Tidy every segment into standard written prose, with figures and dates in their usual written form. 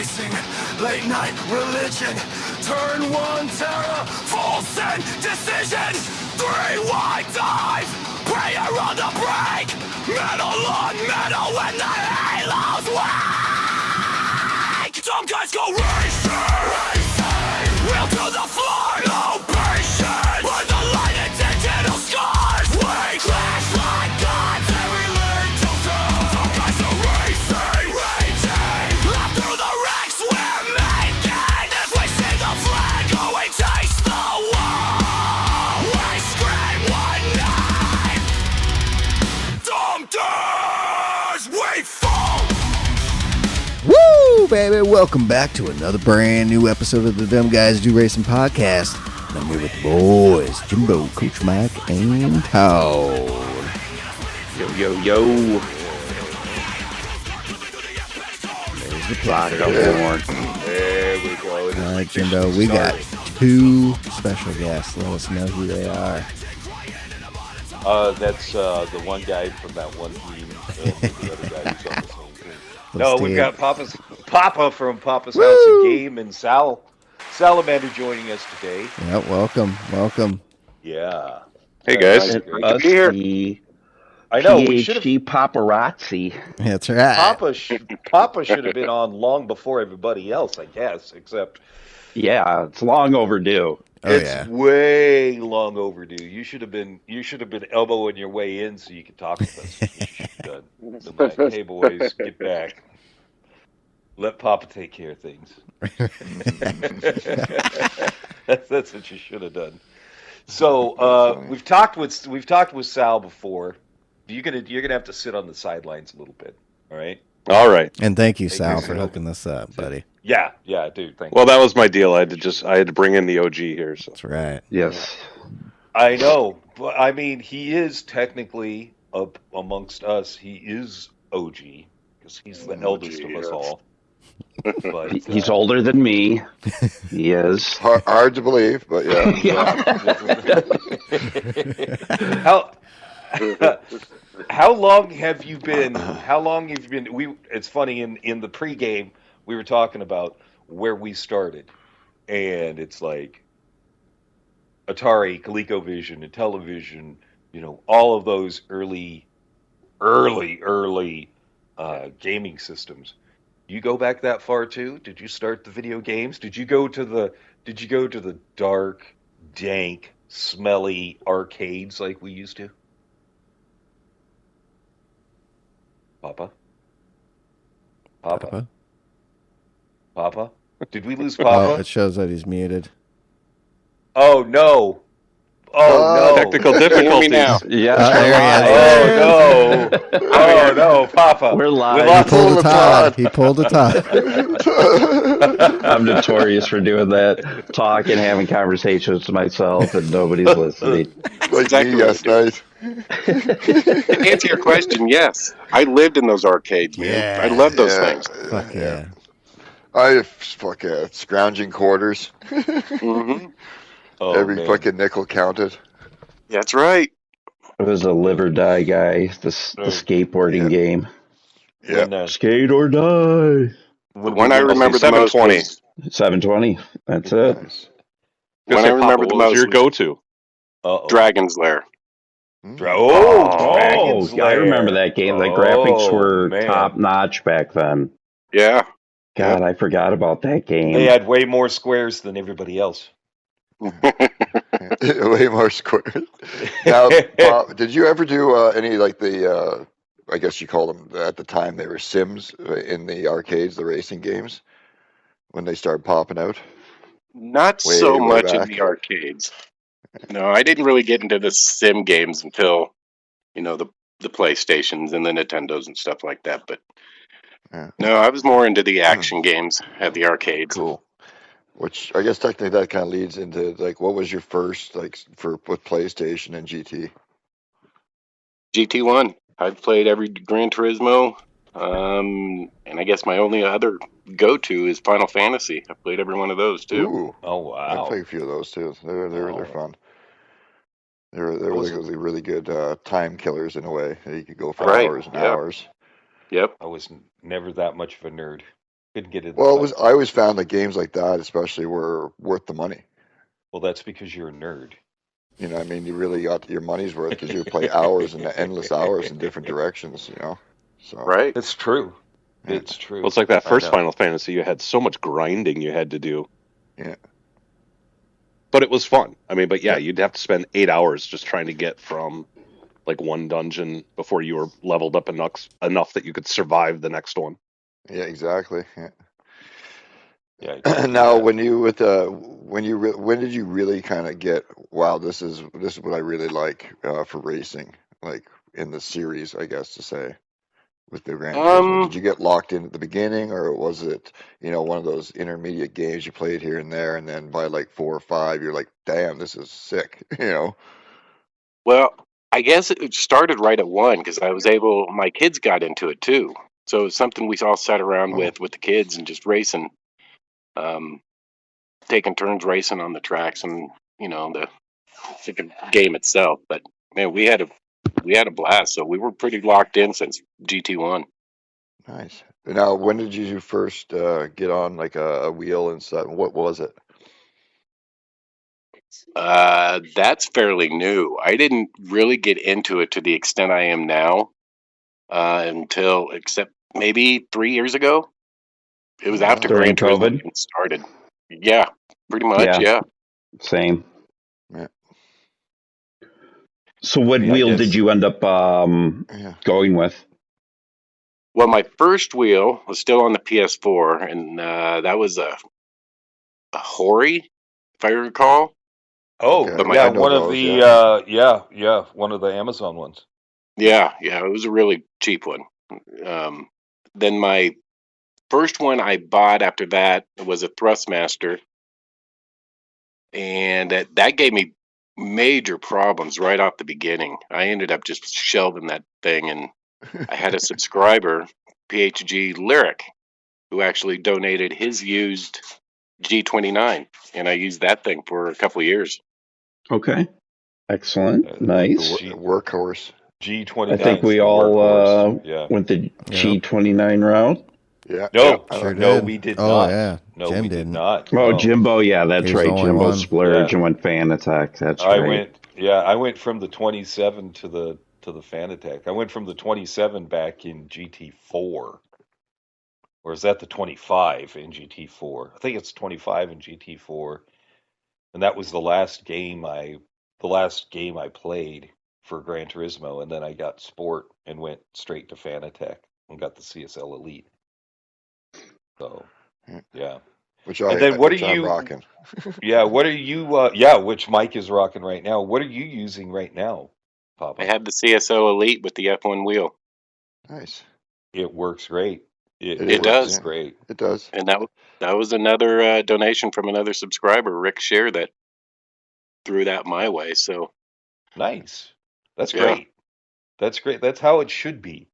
racing, late night religion, turn one terror, full sin decision, 3 wide dive, prayer on the break, metal on metal when the halos wake. Some guys go racing, wheel to the floor, no patience, with the light and digital scars, we crash like gods, and we learn to fall. Some guys are racing, laugh through the wrecks we're making, as we see the flag go, we taste the wall, we scream one night, sometimes we fall. Woo, baby! Welcome back to another brand new episode of the Dumb Guys Do Racing podcast. And I'm here with the boys, Jimbo, Coach Mike, and Todd. Yo. There's the platter. There we go. All right, Jimbo, we got 2 special guests. Let us know who they are. That's the one guy from that one team and the other guy who's on the same team. Let's We've see. got Pappa from Pappa's House and Game and Salamander joining us today. Yeah, welcome. Yeah. Hey guys, Great to to be here. be- I know we should have. PHG paparazzi. That's right. Papa should have been on long before everybody else, I guess. Except Yeah, it's long overdue. Oh, it's yeah. way long overdue. You should have been elbowing your way in so you could talk with us. You should have done. Been like, hey boys, get back. Let Papa take care of things. That's what you should have done. So we've talked with Sal before. You're gonna have to sit on the sidelines a little bit. All right. All right. And thank you, Sal, you, for Sal. hooking this up, buddy. Yeah, dude. Thank Well, that was my deal. I had to bring in the OG here. So That's right. Yes. I know, but I mean, he is technically up amongst us. He is OG because he's the eldest of us all. But, He's older than me. He is. Hard to believe, but yeah. How long have you been? It's funny in the pregame we were talking about where we started, and it's like Atari, ColecoVision, and television. All of those early gaming systems. You go back that far too? Did you start the video games? Did you go to the dark, dank, smelly arcades like we used to? Papa? Did we lose Oh, Papa? it shows that he's muted. Oh no. Oh no. technical Hear me difficulties. now. Yeah. there Oh no. Oh no, Papa. We're live. We He lost pulled a Todd. He pulled a Todd. I'm notorious for doing that, talking, having conversations with myself, and nobody's listening. Like Exactly me what last night. To answer your question, yes, I lived in those arcades, man. Yeah. I love those Yeah. things. Fuck yeah. I scrounging quarters. Hmm. Oh, Every man. fucking nickel counted. That's right. It was a live or die guy, the skateboarding game. Yeah. When, Skate or die. The one I remember the most 720. was, 720. That's it. Nice. one I remember the What was most your was go-to? Dragon's Lair. Dragon's I Lair. remember that game. The Oh, graphics were man. top notch back then. Yeah. God, I forgot about that game. They had way more squares than everybody else. Way more squares. Now, Bob, did you ever do any like the? I guess you called them at the time. They were Sims in the arcades, the racing games, when they started popping out. Not Way, so way much back. in the arcades. No, I didn't really get into the sim games until, the PlayStations and the Nintendos and stuff like that. But Yeah. no, I was more into the action games at the arcades. Cool. Which I guess technically that kind of leads into like, what was your first with PlayStation and GT? GT1. I've played every Gran Turismo. And I guess my only other go-to is Final Fantasy. I played every one of those too. Ooh, Oh I wow! played a few of those too. They're fun. They're was- really, really good time killers in a way. You could go for Right, hours and yep. hours. Yep. I was never that much of a nerd. Couldn't get in. Well, I always found that games like that, especially, were worth the money. Well, that's because you're a nerd. You know, I mean, you really got your money's worth because you play hours and endless hours in different directions. You know, so Right. It's true. Yeah. It's true. Well, it's like that I first know. Final Fantasy. You had so much grinding you had to do. Yeah. But it was fun. I mean, but yeah, you'd have to spend 8 hours just trying to get from like one dungeon before you were leveled up enough that you could survive the next one. Yeah, exactly. Yeah. Yeah. Now, when did you really kind of get, wow, this is what I really like for racing, like in the series, I guess to say, with the Gran Turismo? Did you get locked in at the beginning, or was it, one of those intermediate games you played here and there, and then by like 4 or 5, you're like, damn, this is sick, Well, I guess it started right at 1 because my kids got into it too. So it was something we all sat around Oh. with the kids and just racing, taking turns racing on the tracks and, the game itself. But man, we had a blast. So we were pretty locked in since GT1. Nice. Now, when did you first get on like a wheel and stuff? What was it? That's fairly new. I didn't really get into it to the extent I am now except maybe 3 years ago. It was after During Gran Turismo COVID? even started. Yeah, pretty much. Yeah. Same. Yeah. So what Yeah, I wheel guess- did you end up Yeah. going with? Well, my first wheel was still on the PS4, and that was a Hori, if I recall. Oh, Okay. But my- yeah, I know one of those, the one of the Amazon ones. Yeah, it was a really cheap one. Then my first one I bought after that was a Thrustmaster, and that gave me major problems right off the beginning. I ended up just shelving that thing, and I had a subscriber, PHG Lyric, who actually donated his used G29, and I used that thing for a couple of years. Okay. Excellent. Nice. G- Workhorse. G29. I think we all went the G29 route. Yeah. No, Sure no, did. we did Oh, not. yeah. No, Jim we did didn't. not. Oh, No. Jimbo, yeah, that's He was the right. only Jimbo one. splurged Yeah. and went Fan Attack. That's I right. went from the 27 to the Fan Attack. I went from the 27 back in GT4. Or is that the 25 in GT4? I think it's 25 in GT4. And that was the last game I played for Gran Turismo, and then I got Sport and went straight to Fan Attack and got the CSL Elite. So, yeah. Which then what which are I'm you- rocking. Yeah, what are you which Mike is rocking right now. What are you using right now, Papa? I have the CSO Elite with the F1 wheel, Nice. It works great. It works does. great. It does. and that was another donation from another subscriber, Rick Shear, that threw that my way. So Nice. That's Yeah. great. That's great. That's how it should be.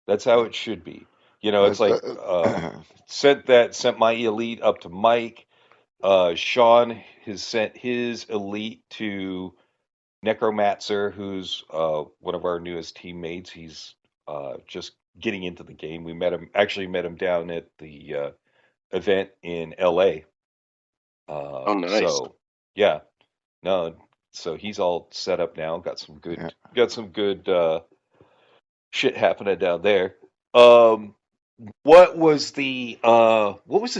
That's how it should be. It's like sent my Elite up to Mike. Sean has sent his Elite to Necromancer, who's one of our newest teammates. He's just getting into the game. We met him down at the event in LA. Oh, nice. So yeah, no, so he's all set up now. Got some good shit happening down there. What was the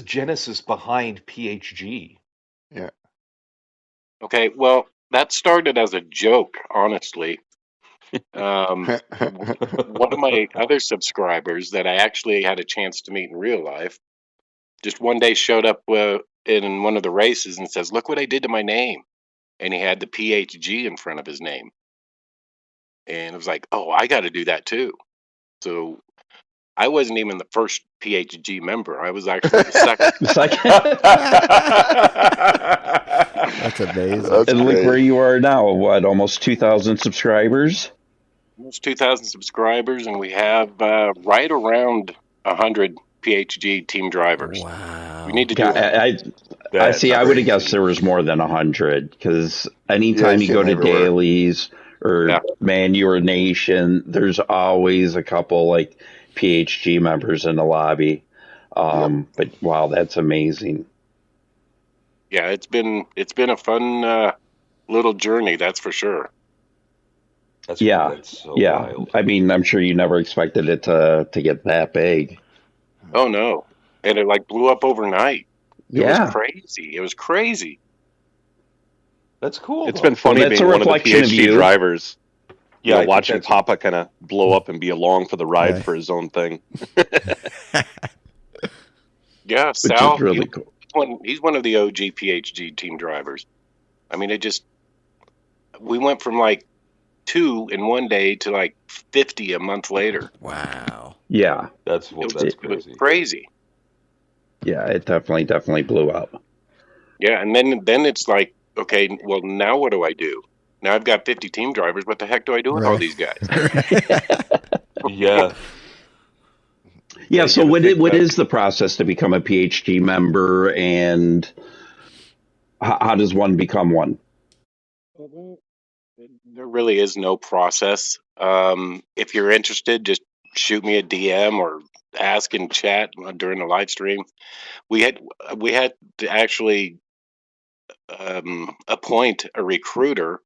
genesis behind PHG? okay, well, that started as a joke, honestly. One of my other subscribers that I actually had a chance to meet in real life just one day showed up in one of the races and says, "Look what I did to my name." And he had the PHG in front of his name. And it was like, oh, I got to do that too. So I wasn't even the first PHG member. I was actually the second. It's like, That's amazing. That's and look great. where you are now. What, almost 2,000 subscribers? Almost 2,000 subscribers, and we have right around 100 PHG team drivers. Wow. We need to do I see. I would have guessed there was more than 100 because anytime Yeah, you go to everywhere. dailies or Yeah. Man Your Nation, there's always a couple like PHG members in the lobby. But wow, that's amazing. Yeah, it's been a fun little journey, that's for sure. That's so Yeah. wild. I mean, I'm sure you never expected it to get that big. Oh no. And it like blew up overnight. It was Yeah. crazy. It was crazy. That's cool. It's though. been funny Well, that's being a one of the reflection of PHG you. drivers. Yeah, I think watching that's Papa kind of blow up and be along for the ride Right. for his own thing. Yeah, Which Sal, is really cool. he's one of the OG PHG team drivers. I mean, we went from like 2 in one day to like 50 a month later. Wow. Yeah. that's It was crazy. crazy. Yeah, it definitely blew up. Yeah, and then it's like, okay, well, now what do I do? Now I've got 50 team drivers. What the heck do I do with all Right. these guys? Yeah. Yeah, you so gotta what think what that- is the process to become a PHG member, and how does one become one? There really is no process. If you're interested, just shoot me a DM or ask in chat during the live stream. We had to actually appoint a recruiter,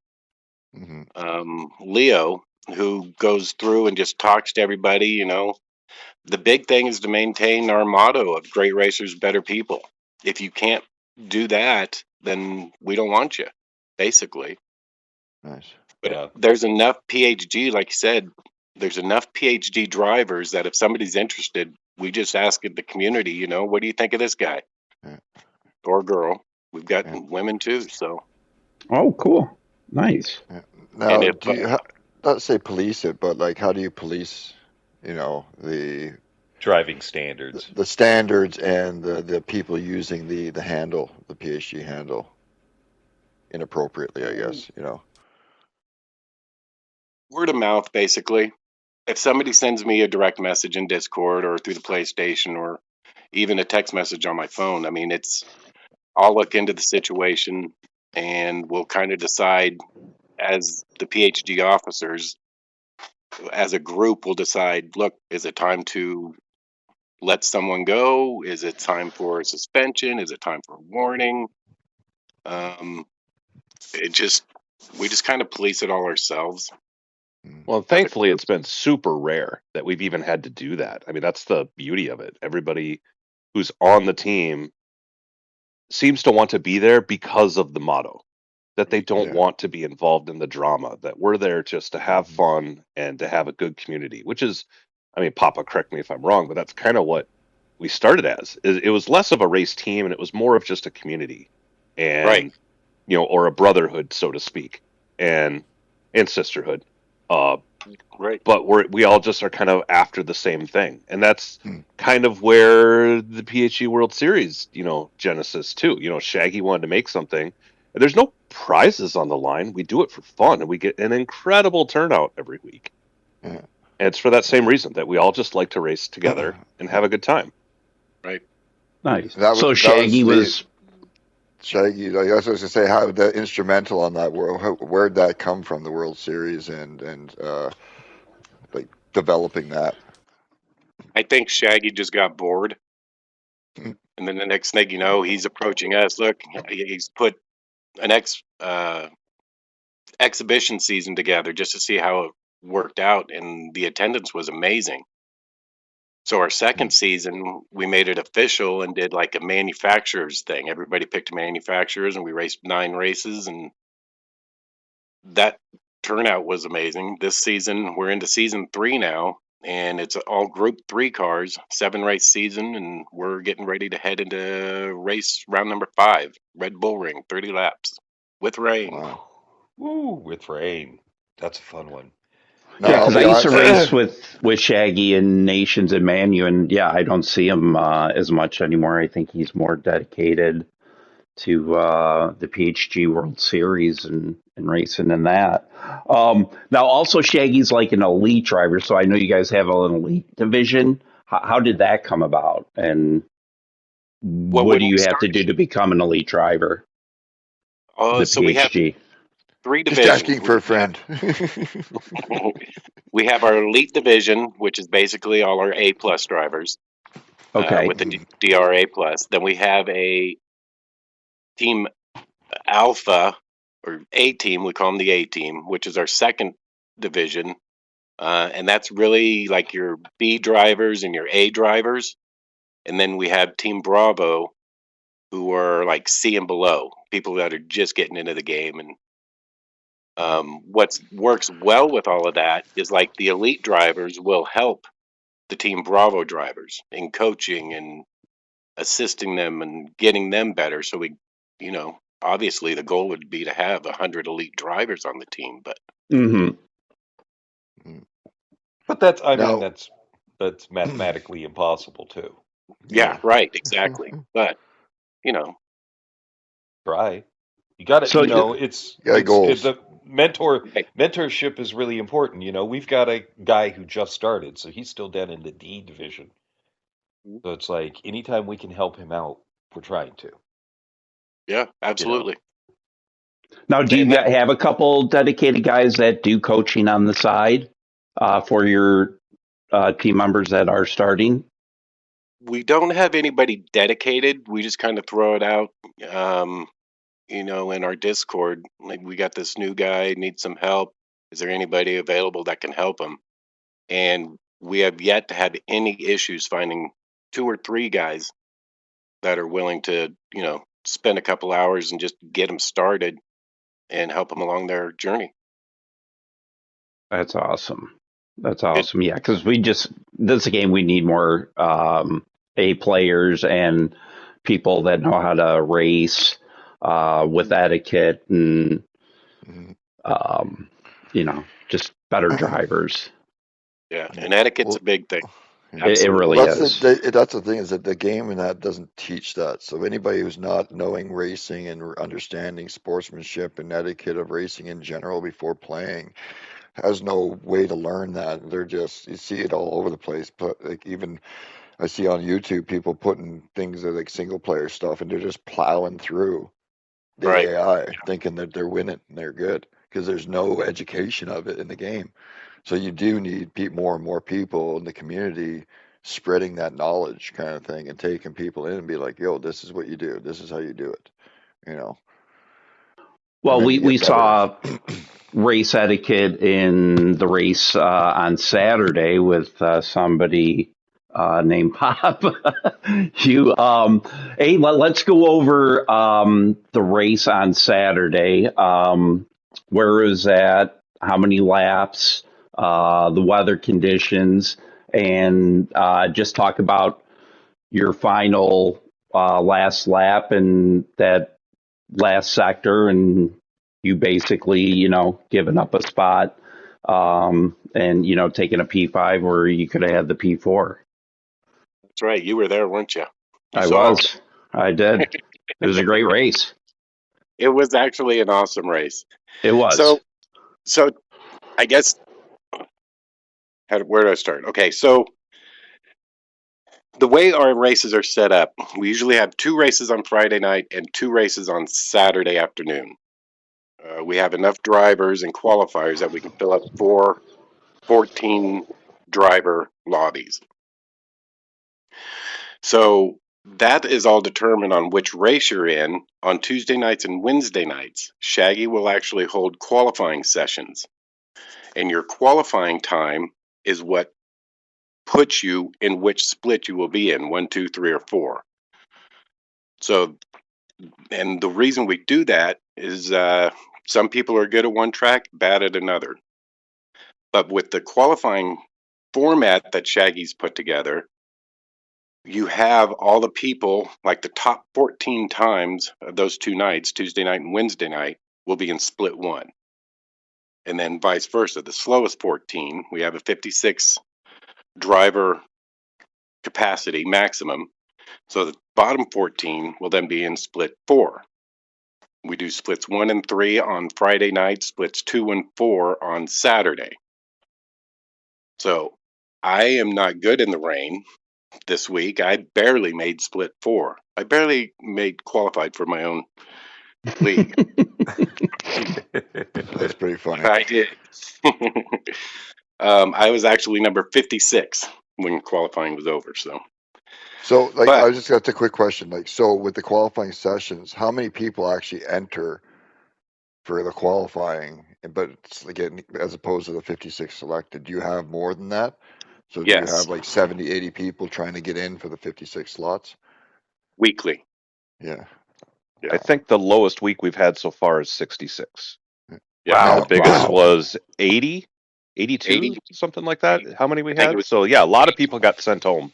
Mhm. Leo, who goes through and just talks to everybody. The big thing is to maintain our motto of great racers, better people. If you can't do that, then we don't want you, basically. Nice. But Yeah. there's enough PHG, like you said, there's enough PHG drivers that if somebody's interested, we just ask the community, what do you think of this guy Yeah. or girl? We've got Yeah. women too, so. Oh, cool. Nice. Now, And if, do you not say police it, but like how do you police, the Driving standards. the standards and the people using the handle, the PHG handle, inappropriately, I guess, Word of mouth, basically. If somebody sends me a direct message in Discord or through the PlayStation or even a text message on my phone, I mean, I'll look into the situation and we'll kind of decide as the PHG officers, as a group, we'll decide, look, is it time to let someone go? Is it time for a suspension? Is it time for a warning? We just kind of police it all ourselves. Well, thankfully, it's been super rare that we've even had to do that. I mean, that's the beauty of it. Everybody who's on the team seems to want to be there because of the motto, that they don't Yeah. want to be involved in the drama, that we're there just to have fun and to have a good community, which is, I mean, Papa, correct me if I'm wrong, but that's kind of what we started as. It was less of a race team and it was more of just a community and, Right. Or a brotherhood, so to speak, and sisterhood. Right. But we all just are kind of after the same thing, and that's Hmm. kind of where the PHG World Series, genesis too. Shaggy wanted to make something, and there's no prizes on the line. We do it for fun, and we get an incredible turnout every week. Yeah. And it's for that same reason that we all just like to race together and have a good time. Right. Nice. That was- So that Shaggy was the- was Shaggy, I was going to say how the instrumental on that where'd that come from, the World Series and like developing that. I think Shaggy just got bored. And then the next thing you know, he's approaching us. Look, he's put an exhibition season together just to see how it worked out, and the attendance was amazing. So our second season, we made it official and did like a manufacturers thing. Everybody picked manufacturers, and we raced 9 races, and that turnout was amazing. This season, we're into season 3 now, and it's all Group 3 cars, 7-race season, and we're getting ready to head into race round number 5, Red Bull Ring, 30 laps with rain. Wow. Woo, with rain. That's a fun one. No, yeah, I'll because be I used to honest- race with Shaggy and Nations and Manu, and yeah, I don't see him as much anymore. I think he's more dedicated to the PHG World Series and racing in that. Now, also Shaggy's like an elite driver, so I know you guys have an elite division. How did that come about, and Well, what when do we you have to started- do to become an elite driver? The So we have PHG. 3 just divisions. asking for a friend. We have our elite division, which is basically all our A+ drivers. Okay. with the DRA plus. Then we have a team Alpha or A team. We call them the A team, which is our second division, and that's really like your B drivers and your A drivers. And then we have Team Bravo, who are like C and below, people that are just getting into the game. And what works well with all of that is like the elite drivers will help the Team Bravo drivers in coaching and assisting them and getting them better. So obviously the goal would be to have 100 elite drivers on the team, but Hmm. But that's, I mean, Now, that's mathematically impossible too. yeah, yeah. right, exactly. But you know, Try. You got to, So, Goals. the mentorship is really important. We've got a guy who just started, so he's still down in the D division. So it's like anytime we can help him out, we're trying to. yeah, absolutely. now, do you And that have a couple dedicated guys that do coaching on the side for your team members that are starting? we don't have anybody dedicated. We just kind of throw it out. Um, in our Discord, like we got this new guy, needs some help. Is there anybody available that can help him? And we have yet to have any issues finding 2 or 3 guys that are willing to, spend a couple hours and just get them started and help them along their journey. That's awesome. That's It awesome. Yeah, because this is a game we need more A players and people that know how to race with etiquette and Mhm. um, just better drivers. Yeah, and etiquette's Well, a big thing. yeah. It Well, really Absolutely. is. that's the thing is that the game and that doesn't teach that. So anybody who's not knowing racing and understanding sportsmanship and etiquette of racing in general before playing has no way to learn that. You see it all over the place. But like even I see on YouTube people putting things that like single player stuff and they're just plowing through the Right. AI thinking that they're winning and they're good because there's no education of it in the game. So you do need more and more people in the community spreading that knowledge kind of thing and taking people in and be like, yo, this is what you do. This is how you do it, you know, and Well, then we, you we get better. saw race etiquette in the race on Saturday with somebody named Pop. Hey, let's go over the race on Saturday. Where it was at, how many laps, the weather conditions, and just talk about your final last lap and that last sector, and you basically, giving up a spot and, taking a P5 where you could have had the P4. That's right. You were there, weren't you? You I saw was. I did. It was a great race. it was actually an awesome race. It was. So, so I guess where do I start? Okay, so the way our races are set up, we usually have 2 races on Friday night and 2 races on Saturday afternoon. We have enough drivers and qualifiers that we can fill up 14 driver lobbies. So that is all determined on which race you're in. On Tuesday nights and Wednesday nights, Shaggy will actually hold qualifying sessions. And your qualifying time is what puts you in which split you will be in 1, 2, 3, or 4. So, and the reason we do that is some people are good at one track, bad at another. But with the qualifying format that Shaggy's put together, you have all the people, like the top 14 times of those 2 nights, Tuesday night and Wednesday night, will be in split 1. And then vice versa. The slowest 14, we have a 56 driver capacity maximum. So the bottom 14 will then be in split 4. We do splits 1 and 3 on Friday night, splits 2 and 4 on Saturday. So I am not good in the rain this week. I barely made split 4. I barely made qualified for my own league. That's pretty funny. I did. I was actually number 56 when qualifying was over. So So, like, But I just got a quick question. Like, so with the qualifying sessions, how many people actually enter for the qualifying? But it's again, as opposed to the 56 selected, do you have more than that? So, do you yes, have like 70, 80 people trying to get in for the 56 slots? weekly. Yeah. I think the lowest week we've had so far is 66. Yeah, And the Now, biggest Wow. was 80, 82, 80. something like that. How many we I think it had? was. So yeah, a lot of people got sent home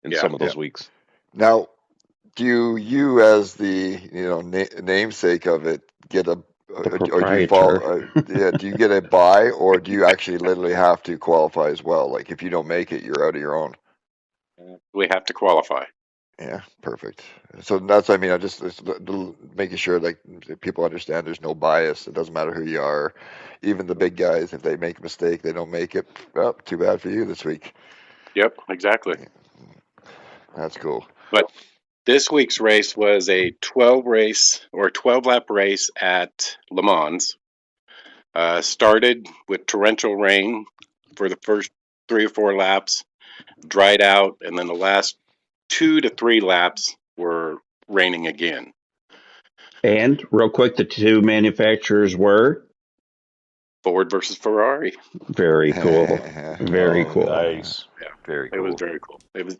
in Yeah. some of yeah. those weeks. Now, do you, as the namesake of it, get a The or do you fall? proprietor. Yeah, do you get a buy, or do you actually literally have to qualify as well? Like, if you don't make it, you're out of your own. We have to qualify. Yeah, perfect. So that's, I mean, I just making sure like people understand there's no bias. It doesn't matter who you are, even the big guys. If they make a mistake, they don't make it. Well, too bad for you this week. Yep, exactly. That's cool. But this week's race was a 12 lap race at Le Mans. Started with torrential rain for the first 3 or 4 laps, dried out, and then the last 2 to 3 laps were raining again. And real quick, the two manufacturers were Ford versus Ferrari. very cool. Very Oh, cool. nice. Yeah, Very it was cool. very cool. It was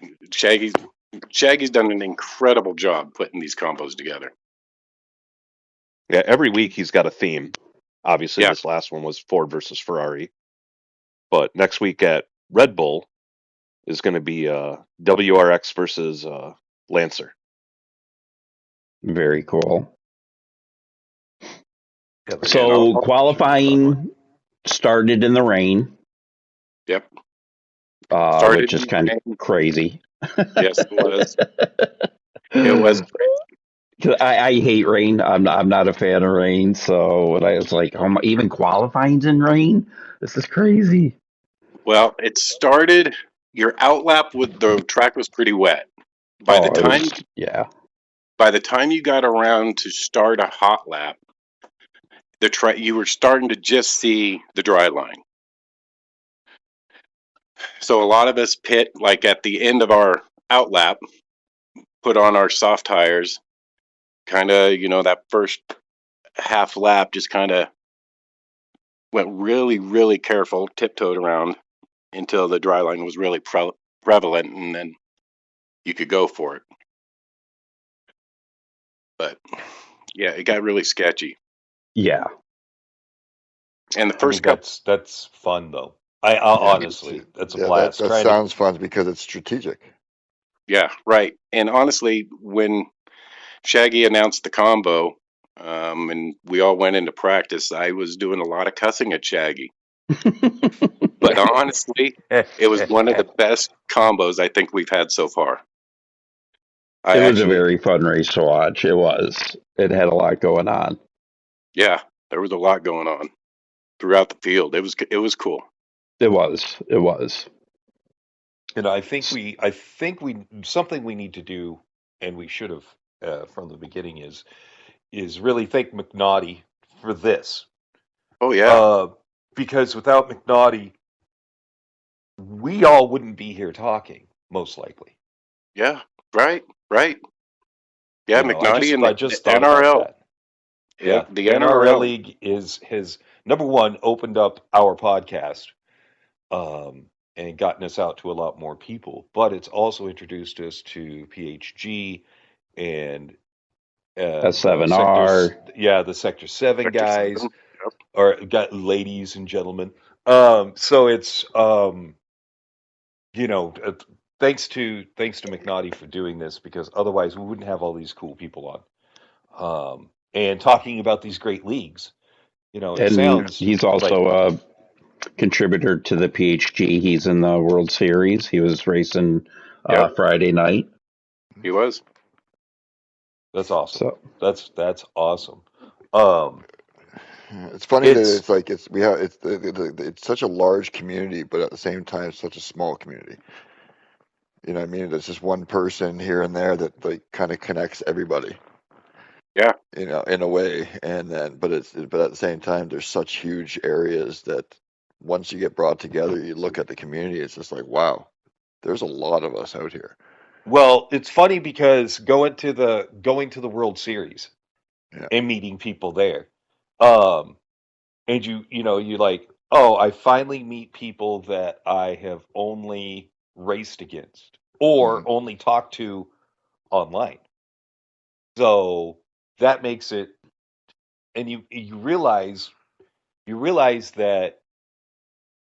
Shaggy's done an incredible job putting these combos together. Yeah, every week he's got a theme. Obviously, Yeah, this last one was Ford versus Ferrari. But next week at Red Bull is going to be WRX versus Lancer. Very cool. Yeah, they're And all, So should be fun. qualifying started in the rain, yep. Started which is in kind of rain. crazy. Yes, it was. It was crazy. 'Cause I hate rain. I'm not a fan of rain. So when I was like, oh my, even qualifying's in rain. This is crazy. Well, it started. Your outlap with the track was pretty wet. By the Oh, it time was yeah. by the time you got around to start a hot lap, you were starting to just see the dry line. So a lot of us pit like at the end of our outlap, put on our soft tires, kind of that first half lap, just kind of went really really careful, tiptoed around until the dry line was really prevalent, and then you could go for it. But yeah, it got really sketchy. Yeah. And the I first mean, couple, that's fun though. I Yeah, honestly, that's a yeah, that blast. that Trying to sounds fun because it's strategic. yeah, right. And honestly, when Shaggy announced the combo, and we all went into practice, I was doing a lot of cussing at Shaggy. But honestly, it was one of the best combos I think we've had so far. It was a very fun race to watch. It was. It had a lot going on. Yeah, there was a lot going on throughout the field. It was cool. It was. It was. I think we something we need to do, and we should have from the beginning is really thank McNaughty for this. Oh yeah, Because without McNaughty, we all wouldn't be here talking, most likely. yeah, right, right. Yeah, I McNaughty just and I the just thought about NRL. that. Yep, Yeah, the the NRL NRL. league has number one opened up our podcast, and gotten us out to a lot more people, but it's also introduced us to PHG and the sectors, S7R. the Sector 7 Sector 7. guys, Yep. or got ladies and gentlemen. So it's you know, thanks to McNaughty for doing this, because otherwise we wouldn't have all these cool people on, and talking about these great leagues. It And sounds he's like also a contributor to the PHG. He's in the World Series. He was racing Yep, Friday night. he was. that's awesome. So That's awesome. Um, It's funny that it's it's like it's such a large community, but at the same time, it's such a small community. You know what I mean? There's just one person here and there that like kind of connects everybody. Yeah, In a way, and then but at the same time, there's such huge areas that once you get brought together, you look at the community, it's just like wow, there's a lot of us out here. Well, it's funny because going to the World Series Yeah. and meeting people there, um, and you like, oh, I finally meet people that I have only raced against or Mhm. only talked to online. So that makes it, and you realize that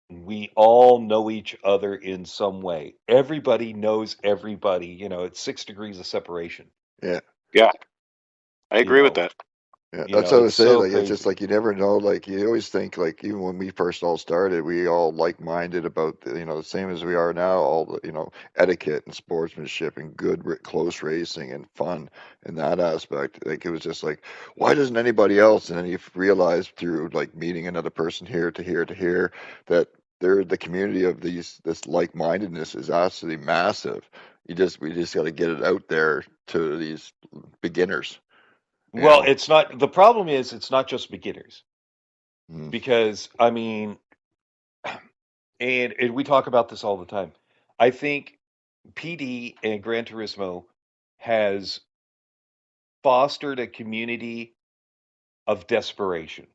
we all know each other in some way. Everybody knows everybody. It's 6 degrees of separation. Yeah. Yeah, I You agree with know, that. Yeah, that's what I it's was saying. so Like, it's just crazy. like you never know. Like, you always think, like, even when we first all started, we all like-minded about the same as we are now. All the etiquette and sportsmanship and good, close racing and fun in that aspect. Like, it was just like, why doesn't anybody else? And then you realize through like meeting another person here to here to here that the community of this like-mindedness is absolutely massive. We just got to get it out there to these beginners. You Well, know. it's not the problem is it's not just beginners Mm. because I mean, and we talk about this all the time. I think PD and Gran Turismo has fostered a community of desperation,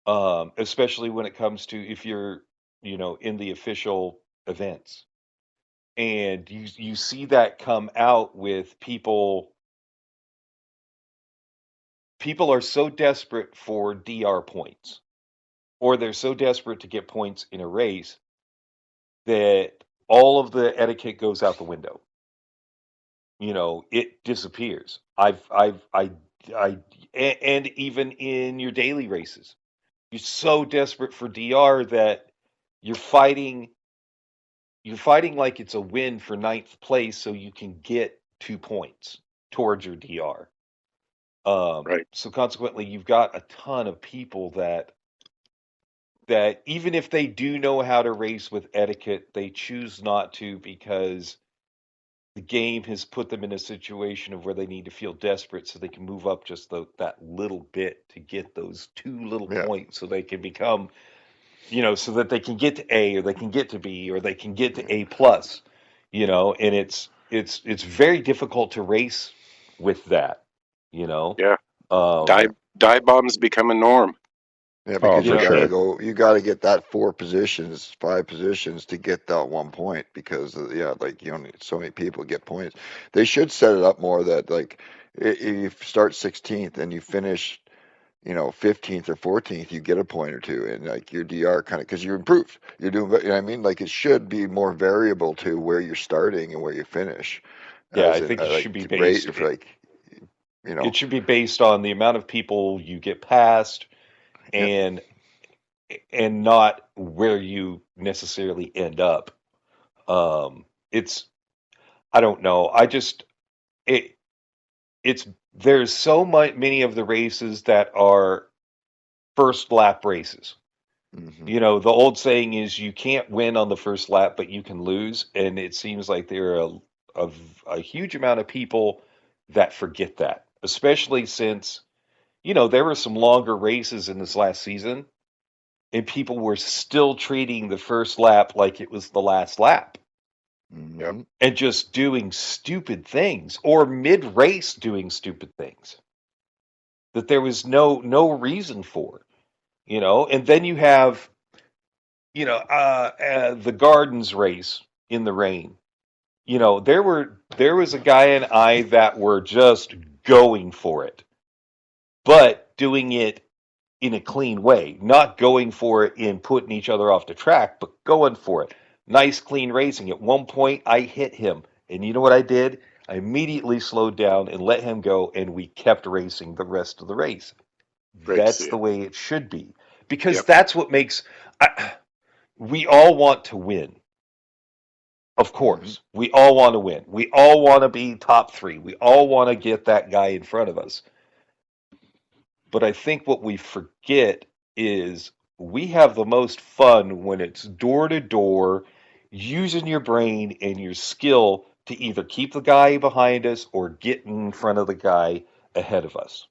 especially when it comes to if you're, in the official events, and you see that come out with people. People are so desperate for DR points, or they're so desperate to get points in a race that all of the etiquette goes out the window. It disappears. I, and even in your daily races, you're so desperate for DR that you're fighting, you're fighting like it's a win for ninth place so you can get 2 points towards your DR. Right. So consequently, you've got a ton of people that even if they do know how to race with etiquette, they choose not to because the game has put them in a situation of where they need to feel desperate so they can move up just that little bit to get those 2 little Yeah. points so they can become, so that they can get to A or they can get to B or they can get to A plus, and it's very difficult to race with that, you know. Yeah. Um, Dive bombs become a norm. Yeah, Oh, because you for you know, got to sure. go, you got to get that 4 positions, 5 positions to get that 1 point because, yeah, like you only so many people get points. They should set it up more that, like, if you start 16th and you finish, 15th or 14th, you get a point or two, and like your DR kind of because you improved, you're doing, what I mean, like it should be more variable to where you're starting and where you finish, yeah, as I in think it should like be rate based. if like you know, It should be based on the amount of people you get past yeah. and not where you necessarily end up. It's I don't know. It it's there's so many of the races that are first lap races. Hmm. The old saying is you can't win on the first lap, but you can lose, and it seems like there are a, a huge amount of people that forget that, especially since there were some longer races in this last season, and people were still treating the first lap like it was the last lap Yep. Hmm. and just doing stupid things or mid race doing stupid things that there was no reason for, and then you have, the Gardens race in the rain. There was a guy and I that were just going for it, but doing it in a clean way, not going for it in putting each other off the track, but going for it. Nice, clean racing. At one point, I hit him. And you know what I did? I immediately slowed down and let him go, and we kept racing the rest of the race. Great to That's see the it. way it should be. Because Yep. that's what makes. We all want to win. Of Hmm. course. We all want to win. We all want to be top three. We all want to get that guy in front of us. But I think what we forget is we have the most fun when it's door to door, using your brain and your skill to either keep the guy behind us or get in front of the guy ahead of us.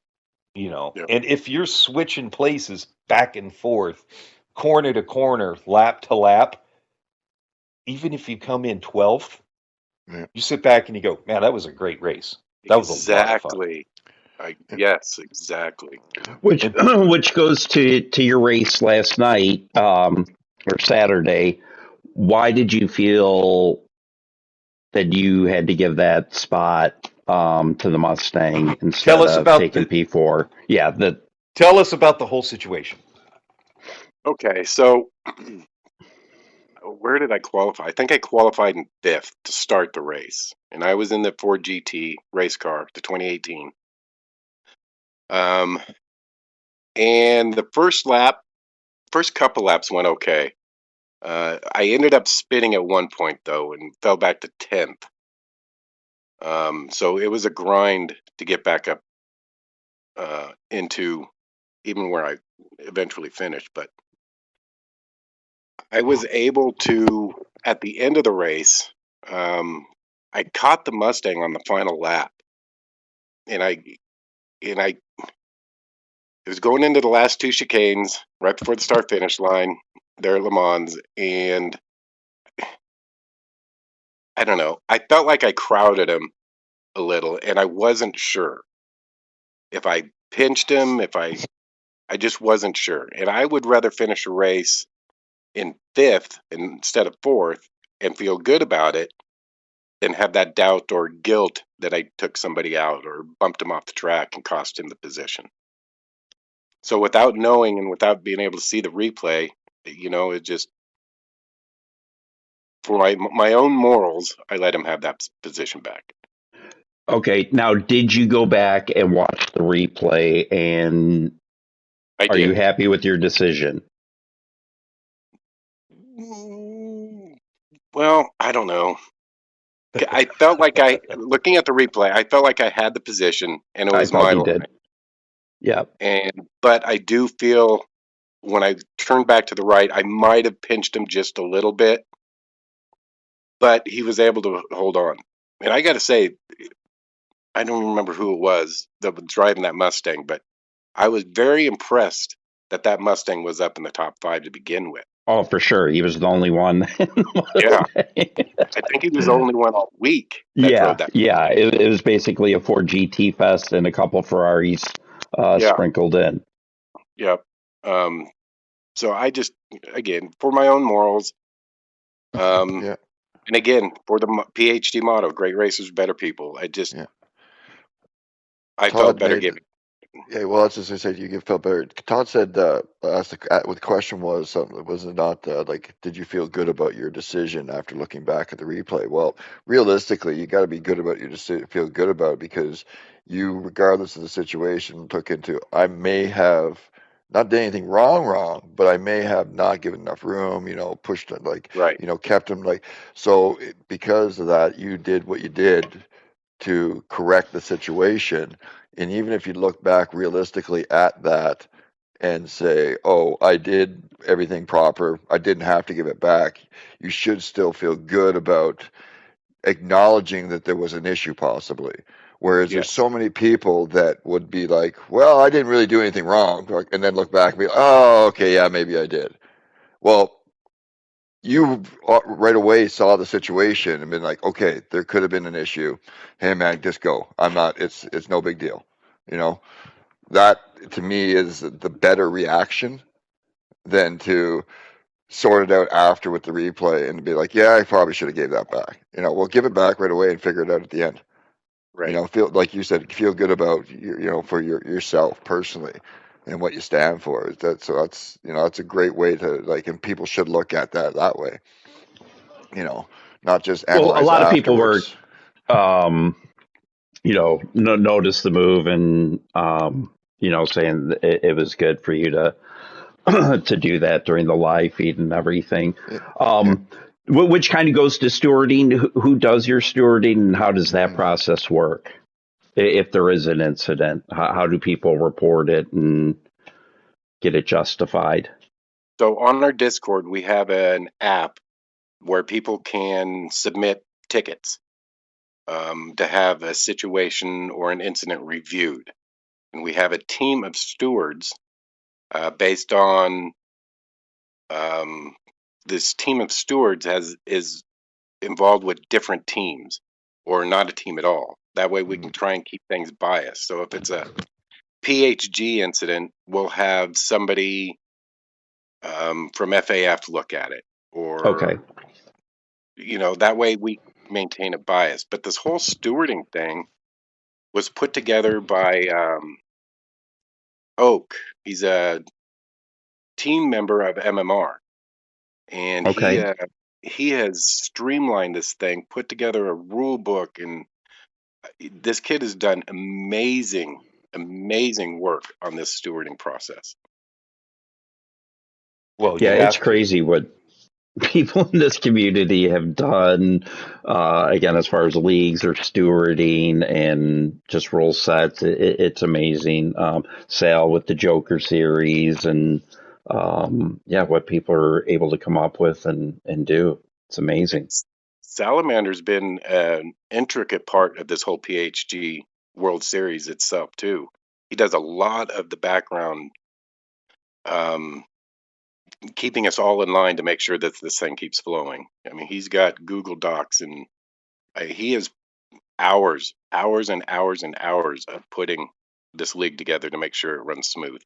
Yep. And if you're switching places back and forth, corner to corner, lap to lap, even if you come in 12th, Yeah. You sit back and you go, man, that was a great race. That was a lot of fun. Exactly. Yes, exactly. Which And which goes to your race last night, or Saturday. Why did you feel that you had to give that spot to the Mustang tell instead us of about taking P4? Yeah, the tell us about the whole situation. Okay, so where did I qualify? I think I qualified in fifth to start the race, and I was in the Ford GT race car, the 2018. Um, and the first couple laps went okay. I ended up spinning at one point though, and fell back to 10th. So it was a grind to get back up into even where I eventually finished. But I was able to, at the end of the race, I caught the Mustang on the final lap, and I it was going into the last two chicanes right before the start finish line there at Le Mans, and I don't know. I felt like I crowded him a little, and I wasn't sure if I pinched him, if I just wasn't sure. And I would rather finish a race in fifth instead of fourth and feel good about it than have that doubt or guilt that I took somebody out or bumped him off the track and cost him the position. So without knowing and without being able to see the replay, it just, for my own morals, I let him have that position back. okay. Now, did you go back and watch the replay, and I are you did. happy with your decision? Well, I don't know. I felt like looking at the replay, I felt like I had the position and it I was thought my you line. did. Yeah. But I do feel when I turned back to the right, I might have pinched him just a little bit, but he was able to hold on. And I got to say, I don't remember who it was that was driving that Mustang, but I was very impressed that Mustang was up in the top 5 to begin with. Oh, for sure. He was the only one. Yeah, I think he was the only one all week that drove Yeah, that. yeah. It was basically a Ford GT fest and a couple Ferraris Yeah, sprinkled in. yeah. Um, so I just, again, for my own morals, Yeah. and again, for the PHG motto, great racers, better people. Yeah. I felt Todd better made. giving. Yeah, well, that's just I said you felt better. Todd said, asked what the question was, something was it not like, did you feel good about your decision after looking back at the replay? Well, realistically, you got to be good about your decision, feel good about it because you, regardless of the situation, took into I may have not done anything wrong, but I may have not given enough room, pushed it like, Right. kept him like so. Because of that, you did what you did to correct the situation. And even if you look back realistically at that and say, oh, I did everything proper, I didn't have to give it back, you should still feel good about acknowledging that there was an issue possibly. Whereas there's Yes. so many people that would be like, well, I didn't really do anything wrong. And then look back and be, oh, okay, yeah, maybe I did. Well, you right away saw the situation and been like, okay, there could have been an issue. Hey man, just go. I'm not. It's no big deal. You know that to me is the better reaction than to sort it out after with the replay and be like, yeah, I probably should have gave that back. Well, give it back right away and figure it out at the end. Right. Feel like you said, feel good about for yourself personally and what you stand for. That's a great way to like, and people should look at that way. Not just Well, a analyze lot of people were, afterwards. um, notice the move and, saying that it was good for you to to do that during the live feed and everything. Yeah, yeah, Um, which kind of goes to stewarding. Who does your stewarding, and how does that mm, process work? If there is an incident, how do people report it and get it justified? So on our Discord, we have an app where people can submit tickets to have a situation or an incident reviewed. And we have a team of stewards based on this team of stewards is involved with different teams or not a team at all. That way we can try and keep things biased. So if it's a PHG incident, we'll have somebody from FAF look at it, or Okay. that way we maintain a bias. But this whole stewarding thing was put together by Oak. He's a team member of MMR, and Okay. he has streamlined this thing, put together a rule book, and this kid has done amazing work on this stewarding process. Well, Yeah, you it's have to. crazy what people in this community have done. Again, as far as leagues or stewarding and just rule sets, it's amazing. Sal with the Joker series and yeah, what people are able to come up with and do. It's amazing. Salamander's been an intricate part of this whole PHG World Series itself too. He does a lot of the background, keeping us all in line to make sure that this thing keeps flowing. I mean, he's got Google Docs, and he has hours and hours of putting this league together to make sure it runs smooth.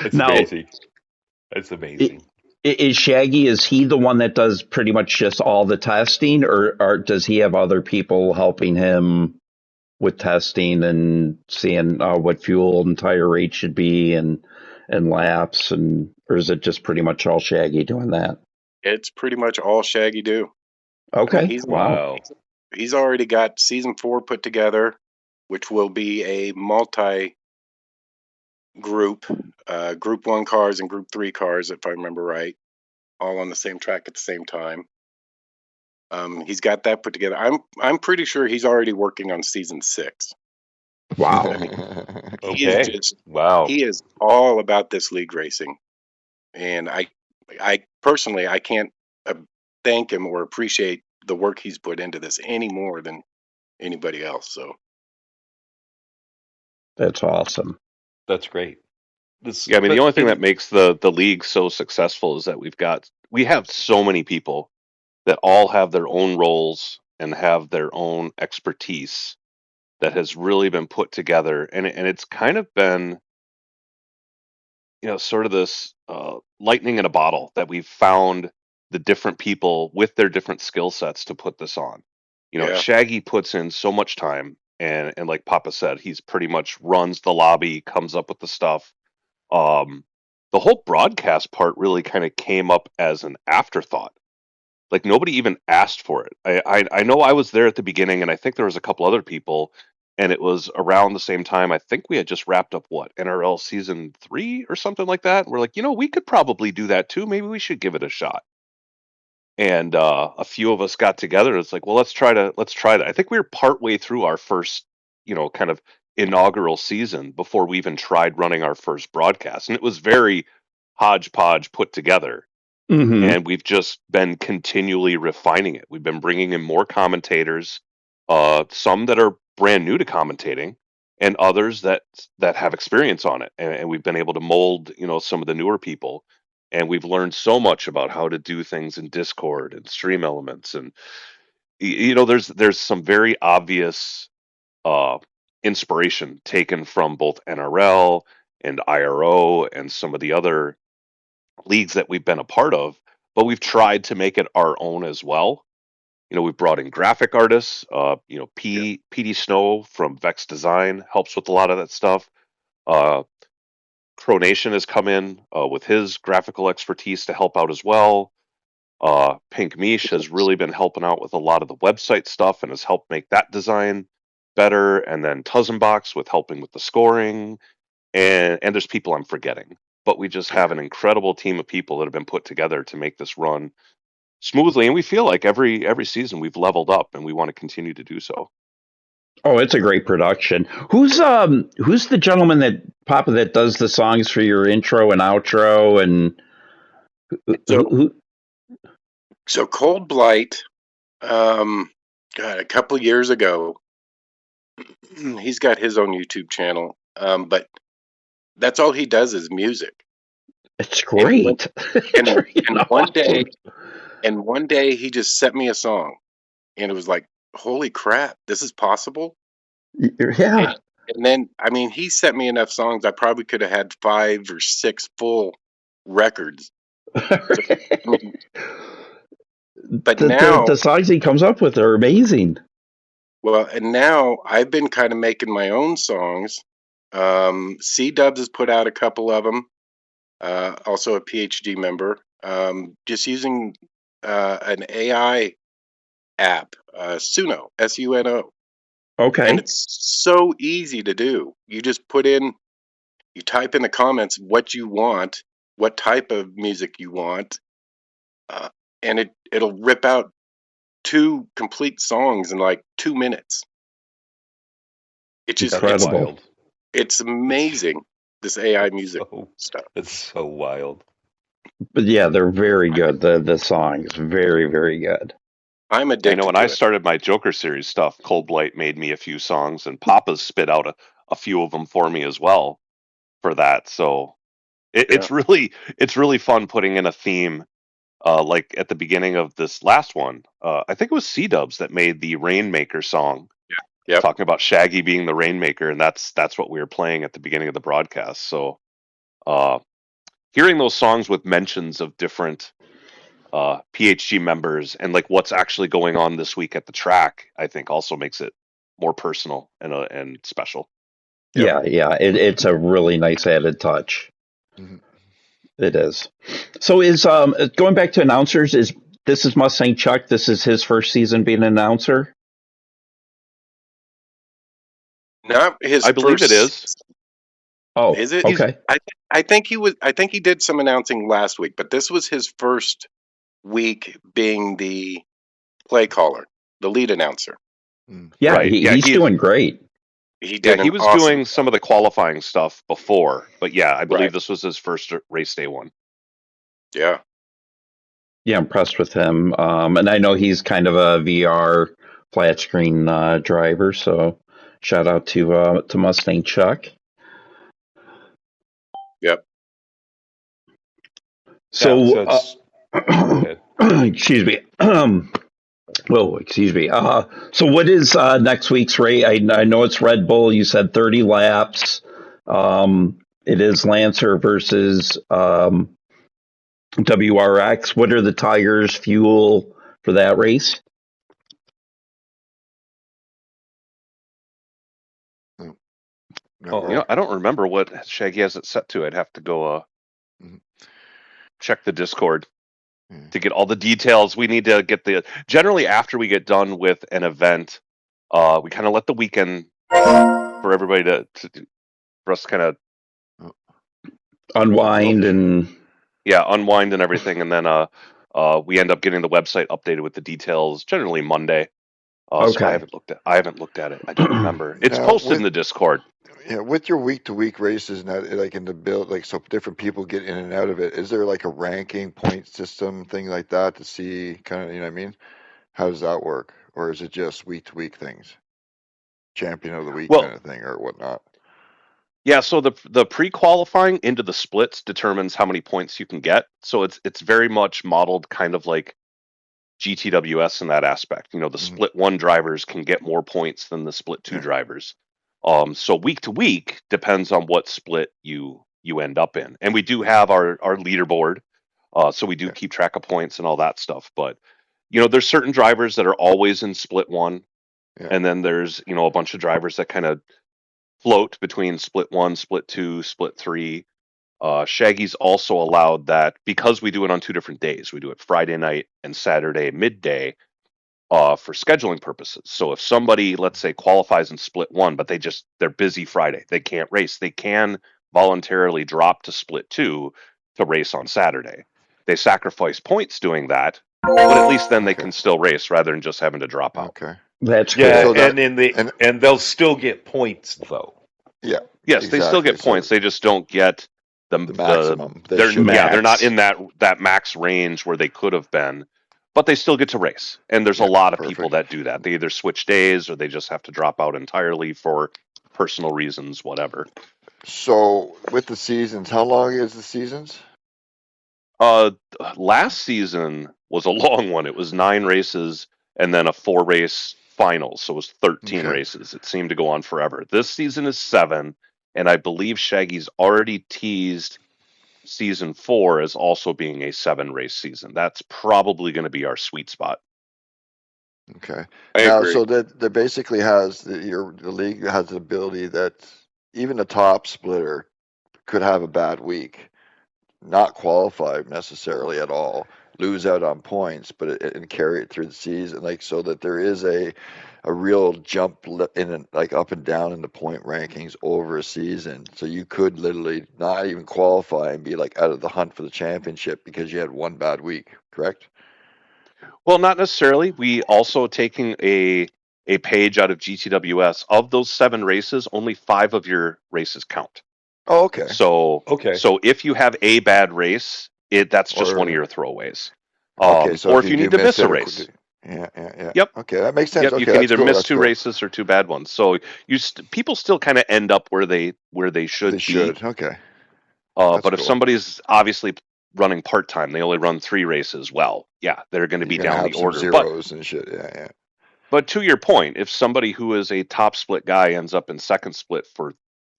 It's Now, amazing. It's amazing. is Shaggy, is he the one that does pretty much just all the testing, or does he have other people helping him with testing and seeing what fuel and tire rate should be and laps, or is it just pretty much all Shaggy doing that? It's pretty much all Shaggy do. Okay. I mean, Wow. he's already got season 4 put together, which will be a multi group, group 1 cars and group 3 cars, if I remember right, all on the same track at the same time. He's got that put together. I'm pretty sure he's already working on season 6. Wow. I mean, he is Okay. just Wow. he is all about this league racing, and I personally I can't thank him or appreciate the work he's put into this any more than anybody else. So That's awesome. That's great. Yeah, I mean, the only thing that makes the league so successful is that we have so many people that all have their own roles and have their own expertise that has really been put together, and it's kind of been, sort of this lightning in a bottle that we've found the different people with their different skill sets to put this on. yeah, Shaggy puts in so much time, and like Papa said, he's pretty much runs the lobby, comes up with the stuff. The whole broadcast part really kind of came up as an afterthought. Like nobody even asked for it. I know I was there at the beginning, and I think there was a couple other people, and it was around the same time. I think we had just wrapped up NRL season 3 or something like that. We're like, we could probably do that too. Maybe we should give it a shot. And a few of us got together. It's like, well, let's try that. I think we were partway through our first, kind of inaugural season before we even tried running our first broadcast, and it was very hodgepodge put together. Mm-hmm. And we've just been continually refining it. We've been bringing in more commentators, some that are brand new to commentating, and others that have experience on it. And we've been able to mold, some of the newer people. And we've learned so much about how to do things in Discord and Stream Elements, and there's some very obvious inspiration taken from both NRL and IRO and some of the other leagues that we've been a part of, but we've tried to make it our own as well. We've brought in graphic artists. PD Snow from Vex Design helps with a lot of that stuff. Cronation has come in with his graphical expertise to help out as well. Pink Mish has really been helping out with a lot of the website stuff and has helped make that design better. And then Tuzzenbox with helping with the scoring. And there's people I'm forgetting. But we just have an incredible team of people that have been put together to make this run smoothly. And we feel like every season we've leveled up, and we want to continue to do so. Oh, it's a great production. Who's the gentleman that Papa that does the songs for your intro and outro and So Cold Blight, God, a couple years ago, he's got his own YouTube channel, but that's all he does is music. It's great. And one day, And one day he just sent me a song, and it was like, holy crap, this is possible. Yeah. And then, I mean, he sent me enough songs. I probably could have had 5 or 6 full records. So, I mean, but now, The songs he comes up with are amazing. well, and now I've been kind of making my own songs. C-Dubs has put out a couple of them. Also a PHG member. Just using an AI app, Suno, Suno. Okay. And it's so easy to do. You just you type in the comments what you want, what type of music you want, uh, and it'll rip out 2 complete songs in like 2 minutes. It's just Incredible. Wild. it's amazing, this AI music So, stuff. it's so wild. But yeah, they're very good. The songs, very, very good. I'm I addicted know when to I it. started my Joker series stuff, Cold Blight made me a few songs, and Papa's spit out a few of them for me as well for that. So Yeah. it's really fun putting in a theme. Like at the beginning of this last one, I think it was C-Dubs that made the Rainmaker song, Yep. talking about Shaggy being the Rainmaker, and that's what we were playing at the beginning of the broadcast. So, hearing those songs with mentions of different PHG members and like what's actually going on this week at the track, I think also makes it more personal and special. Yep. Yeah. It's a really nice added touch. Mhm. It is. So is going back to announcers, this is Mustang Chuck, this is his first season being an announcer? Not his I believe it is. first. Oh, Is it? okay. I think he was. I think he did some announcing last week, but this was his first week being the play caller, the lead announcer. Yeah, Right. Yeah, he's he doing great. He did he an was awesome doing some of the qualifying stuff before, but yeah, I believe Right. this was his first race day one. Yeah. Yeah, impressed with him. And I know he's kind of a VR flat screen driver, so shout out to Mustang Chuck. Yep. So, So it's go ahead. excuse me. Oh, excuse me. So what is next week's race? I know it's Red Bull. You said 30 laps. It is Lancer versus WRX. What are the tires, fuel for that race? No, Uh-oh. You know, I don't remember what Shaggy has it set to. I'd have to go Mhm. check the Discord Mhm. to get all the details. We need to get generally after we get done with an event, we kind of let the weekend for everybody for us to kind of Unwind and unwind and everything, and then we end up getting the website updated with the details generally Monday. So I okay. haven't looked at it. I don't remember. It's Now, posted in the Discord. with your week to week races, and that, like in the build, like so different people get in and out of it. Is there like a ranking point system thing like that to see kind of, you know what I mean? How does that work? Or is it just week to week things? Champion of the week Well, kind of thing or whatnot? yeah. So the pre-qualifying into the splits determines how many points you can get. So it's very much modeled kind of like GTWS in that aspect. You know, the Mhm. split one drivers can get more points than the split two Yeah. drivers. So week to week depends on what split you end up in, and we do have our leaderboard. So we do Yeah. keep track of points and all that stuff. But you know, there's certain drivers that are always in split one, Yeah. and then there's a bunch of drivers that kind of float between split one, split two, split three. Shaggy's also allowed that because we do it on 2 different days. We do it Friday night and Saturday midday for scheduling purposes. So if somebody, let's say, qualifies in split one, but they're busy Friday, they can't race, they can voluntarily drop to split two to race on Saturday. They sacrifice points doing that, but at least then they Okay. can still race rather than just having to drop out. Okay. That's Yeah, cool. So that and they'll still get points though. yeah, Yes, they still exactly. get points. They just don't get The maximum they they're should yeah, have. they're not Max. in that max range where they could have been, but they still get to race. And there's a Yeah, lot of people perfect. that do that. They either switch days or they just have to drop out entirely for personal reasons, whatever. So with the seasons, how long is the seasons? Last season was a long one. It was 9 races and then a 4-race final, so it was 13 Okay. races. It seemed to go on forever. This season is 7, and I believe Shaggy's already teased season 4 as also being a 7-race season. That's probably going to be our sweet spot. Okay. I Now, agree. so that basically has the league has the ability that even the top splitter could have a bad week, not qualify necessarily at all, lose out on points, but and carry it through the season, like so that there is a real jump like up and down in the point rankings over a season. So you could literally not even qualify and be like out of the hunt for the championship because you had one bad week, correct? Well, not necessarily. We also taking a page out of GTWS. Of those 7 races, only 5 of your races count. Oh, okay. So Okay. so if you have a bad race, that's just one of Or your throwaways. okay, so Or if if you you do need to miss miss a it, race. yeah. Yep. Okay, that makes sense. Yep, you Okay, can that's either cool. miss That's 2 cool. races or 2 bad ones. So people still kind of end up where they They should be. should. Okay, that's But if cool. somebody's obviously running part time, they only run 3 races. Well, yeah, they're going to be You're gonna down the have some order. But zeros and shit. Yeah. to your point, if somebody who is a top split guy ends up in second split for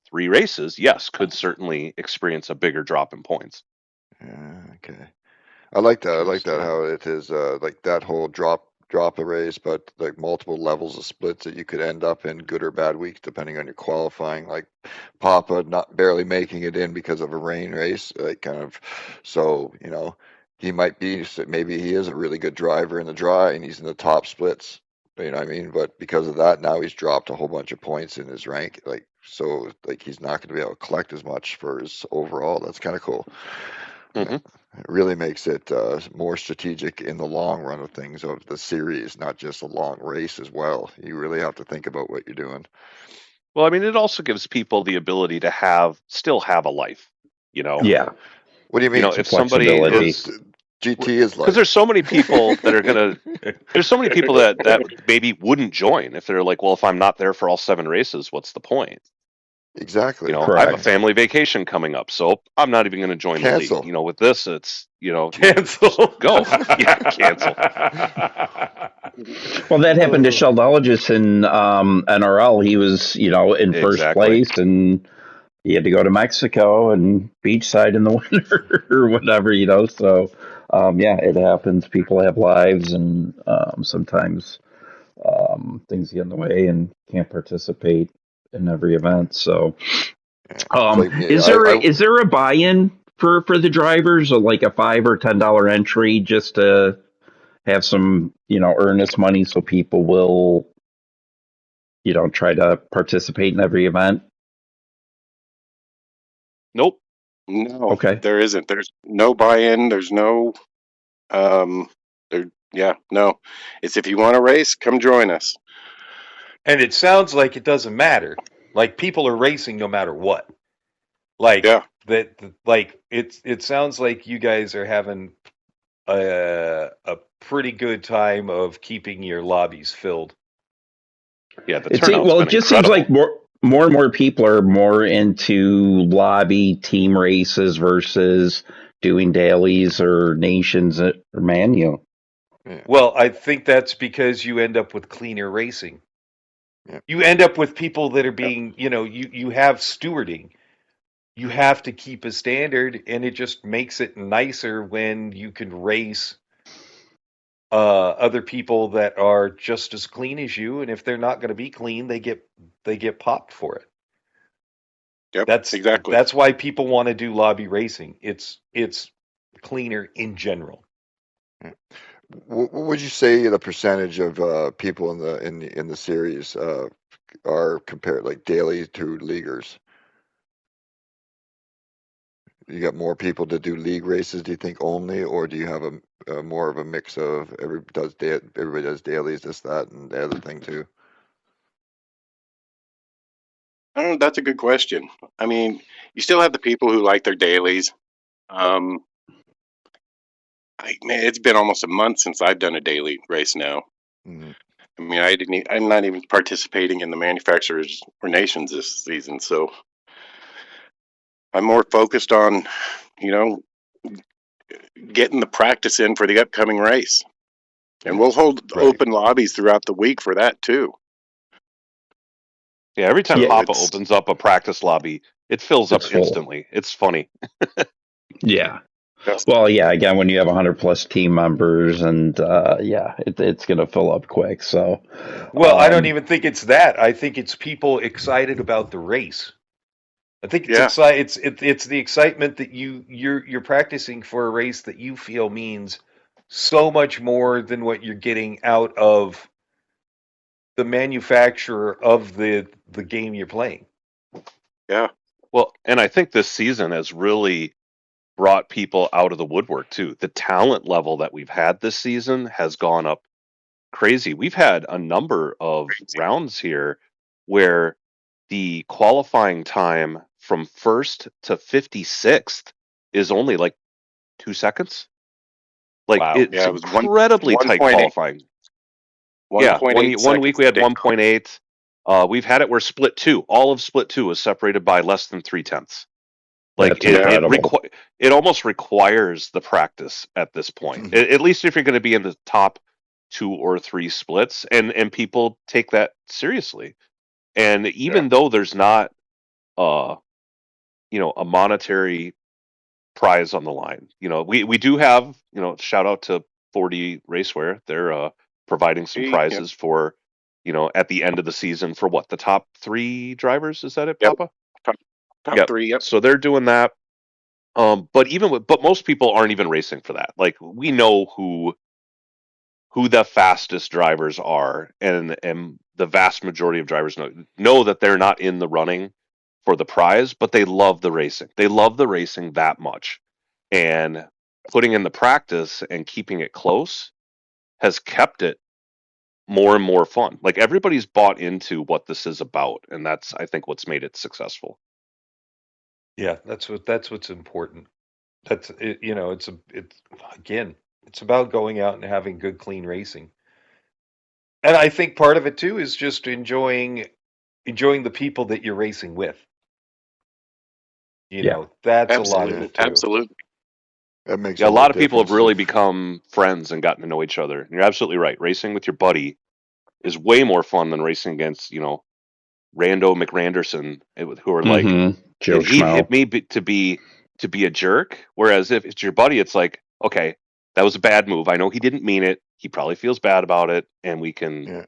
3 races, yes, could certainly experience a bigger drop in points. Yeah, okay. I like that. I like that Interesting. how it is like that whole drop a race, but like multiple levels of splits that you could end up in good or bad weeks depending on your qualifying. Like Papa not barely making it in because of a rain race, like kind of. So he might be maybe he is a really good driver in the dry and he's in the top splits. You know what I mean? But because of that, now he's dropped a whole bunch of points in his rank. Like so, like he's not going to be able to collect as much for his overall. That's kind of cool. Hmm. It really makes it more strategic in the long run of things of the series, not just a long race as well. You really have to think about what you're doing. Well, I mean, it also gives people the ability to still have a life. You know, Yeah, What do you mean? some if somebody flexibility. is GT is because there's life. so many people that are gonna there's so many people that maybe wouldn't join if they're like, well, if I'm not there for all 7 races, what's the point? Exactly. I have a Correct. family vacation coming up, so I'm not even going to join the league. Cancel. With this, it's just Cancel. go. Yeah, cancel. Well, that happened to Oh, Sheldologis in NRL. He was, in first Exactly. place, and he had to go to Mexico and beachside in the winter or whatever, So, yeah, it happens. People have lives, and sometimes things get in the way and can't participate in every event. So, Yeah. It's like me. is there a buy-in for the drivers, or like a $5 or $10 entry, just to have some, earnest money so people will, try to participate in every event? Nope. No, Okay. there isn't. There's no buy-in. There's no, um, no. It's if you want to race, come join us. and it sounds like it doesn't matter. Like people are racing no matter what. Like Yeah. like it sounds like you guys are having a pretty good time of keeping your lobbies filled. Yeah, the It turnout's been just seems like incredible. more and more people are more into lobby team races versus doing dailies or nations or manual. Yeah. Well, I think that's because you end up with cleaner racing. Yeah. You end up with people that are Yep. being, you have stewarding. You have to keep a standard, and it just makes it nicer when you can race other people that are just as clean as you, and if they're not going to be clean, they get popped for it. Yep. That's Exactly. that's why people want to do lobby racing. It's cleaner in general. Yeah. What would you say the percentage of people in the series are compared like daily to leaguers? You got more people that do league races, do you think only, or do you have a more of a mix of everybody does dailies, this, that, and the other thing too? I don't know. That's a good question. I mean, you still have the people who like their dailies. Um, man, it's been almost a month since I've done a daily race now. Hmm. I mean, I'm not even participating in the manufacturers or nations this season, so I'm more focused on, you know, getting the practice in for the upcoming race. And we'll hold open lobbies throughout the week for that too. Yeah, every time So Pappa it's- opens up a practice lobby, it fills up It's full. instantly. It's funny. Yeah. That's- Well, yeah. Again, when you have 100+ team members, and it's going to fill up quick. So, Well, I don't even think it's that. I think it's people excited about the race. I think it's Yeah. it's the excitement that you're practicing for a race that you feel means so much more than what you're getting out of the manufacturer of the game you're playing. Yeah. Well, and I think this season has really brought people out of the woodwork too. The talent level that we've had this season has gone up crazy. We've had a number of rounds here where the qualifying time from first to 56th is only like 2 seconds. Like Wow. it's Yeah, it was incredibly tight 1.8. qualifying. Yeah, 1.8 one week we had seconds. 1.8. We've had it where split two, all of split two is separated by less than 0.3. Like That's incredible. it almost requires the practice at this point. At least if you're going to be in the top 2 or 3 splits, and people take that seriously. And even though there's not a monetary prize on the line, we do have, shout out to 4D Racewear. They're providing some prizes for, at the end of the season for what, the top 3 drivers, is that it, Yep. Papa? Top Yep. 3, yep. So they're doing that. But most people aren't even racing for that. Like, we know who the fastest drivers are, and the vast majority of drivers know that they're not in the running for the prize, but they love the racing. They love the racing that much, and putting in the practice and keeping it close has kept it more and more fun. Like, everybody's bought into what this is about, and that's, I think, what's made it successful. Yeah, that's what's important. That's it, it's about going out and having good, clean racing. And I think part of it too is just enjoying the people that you're racing with. That's a lot of Absolutely. it too. Absolutely. That makes Yeah, a all lot the of people have difference. really become friends and gotten to know each other. And you're absolutely right. Racing with your buddy is way more fun than racing against, Rando McRanderson, who are like, Joe did he hit Schmo. me to be a jerk? Whereas if it's your buddy, it's like, okay, that was a bad move. I know he didn't mean it. He probably feels bad about it, and we can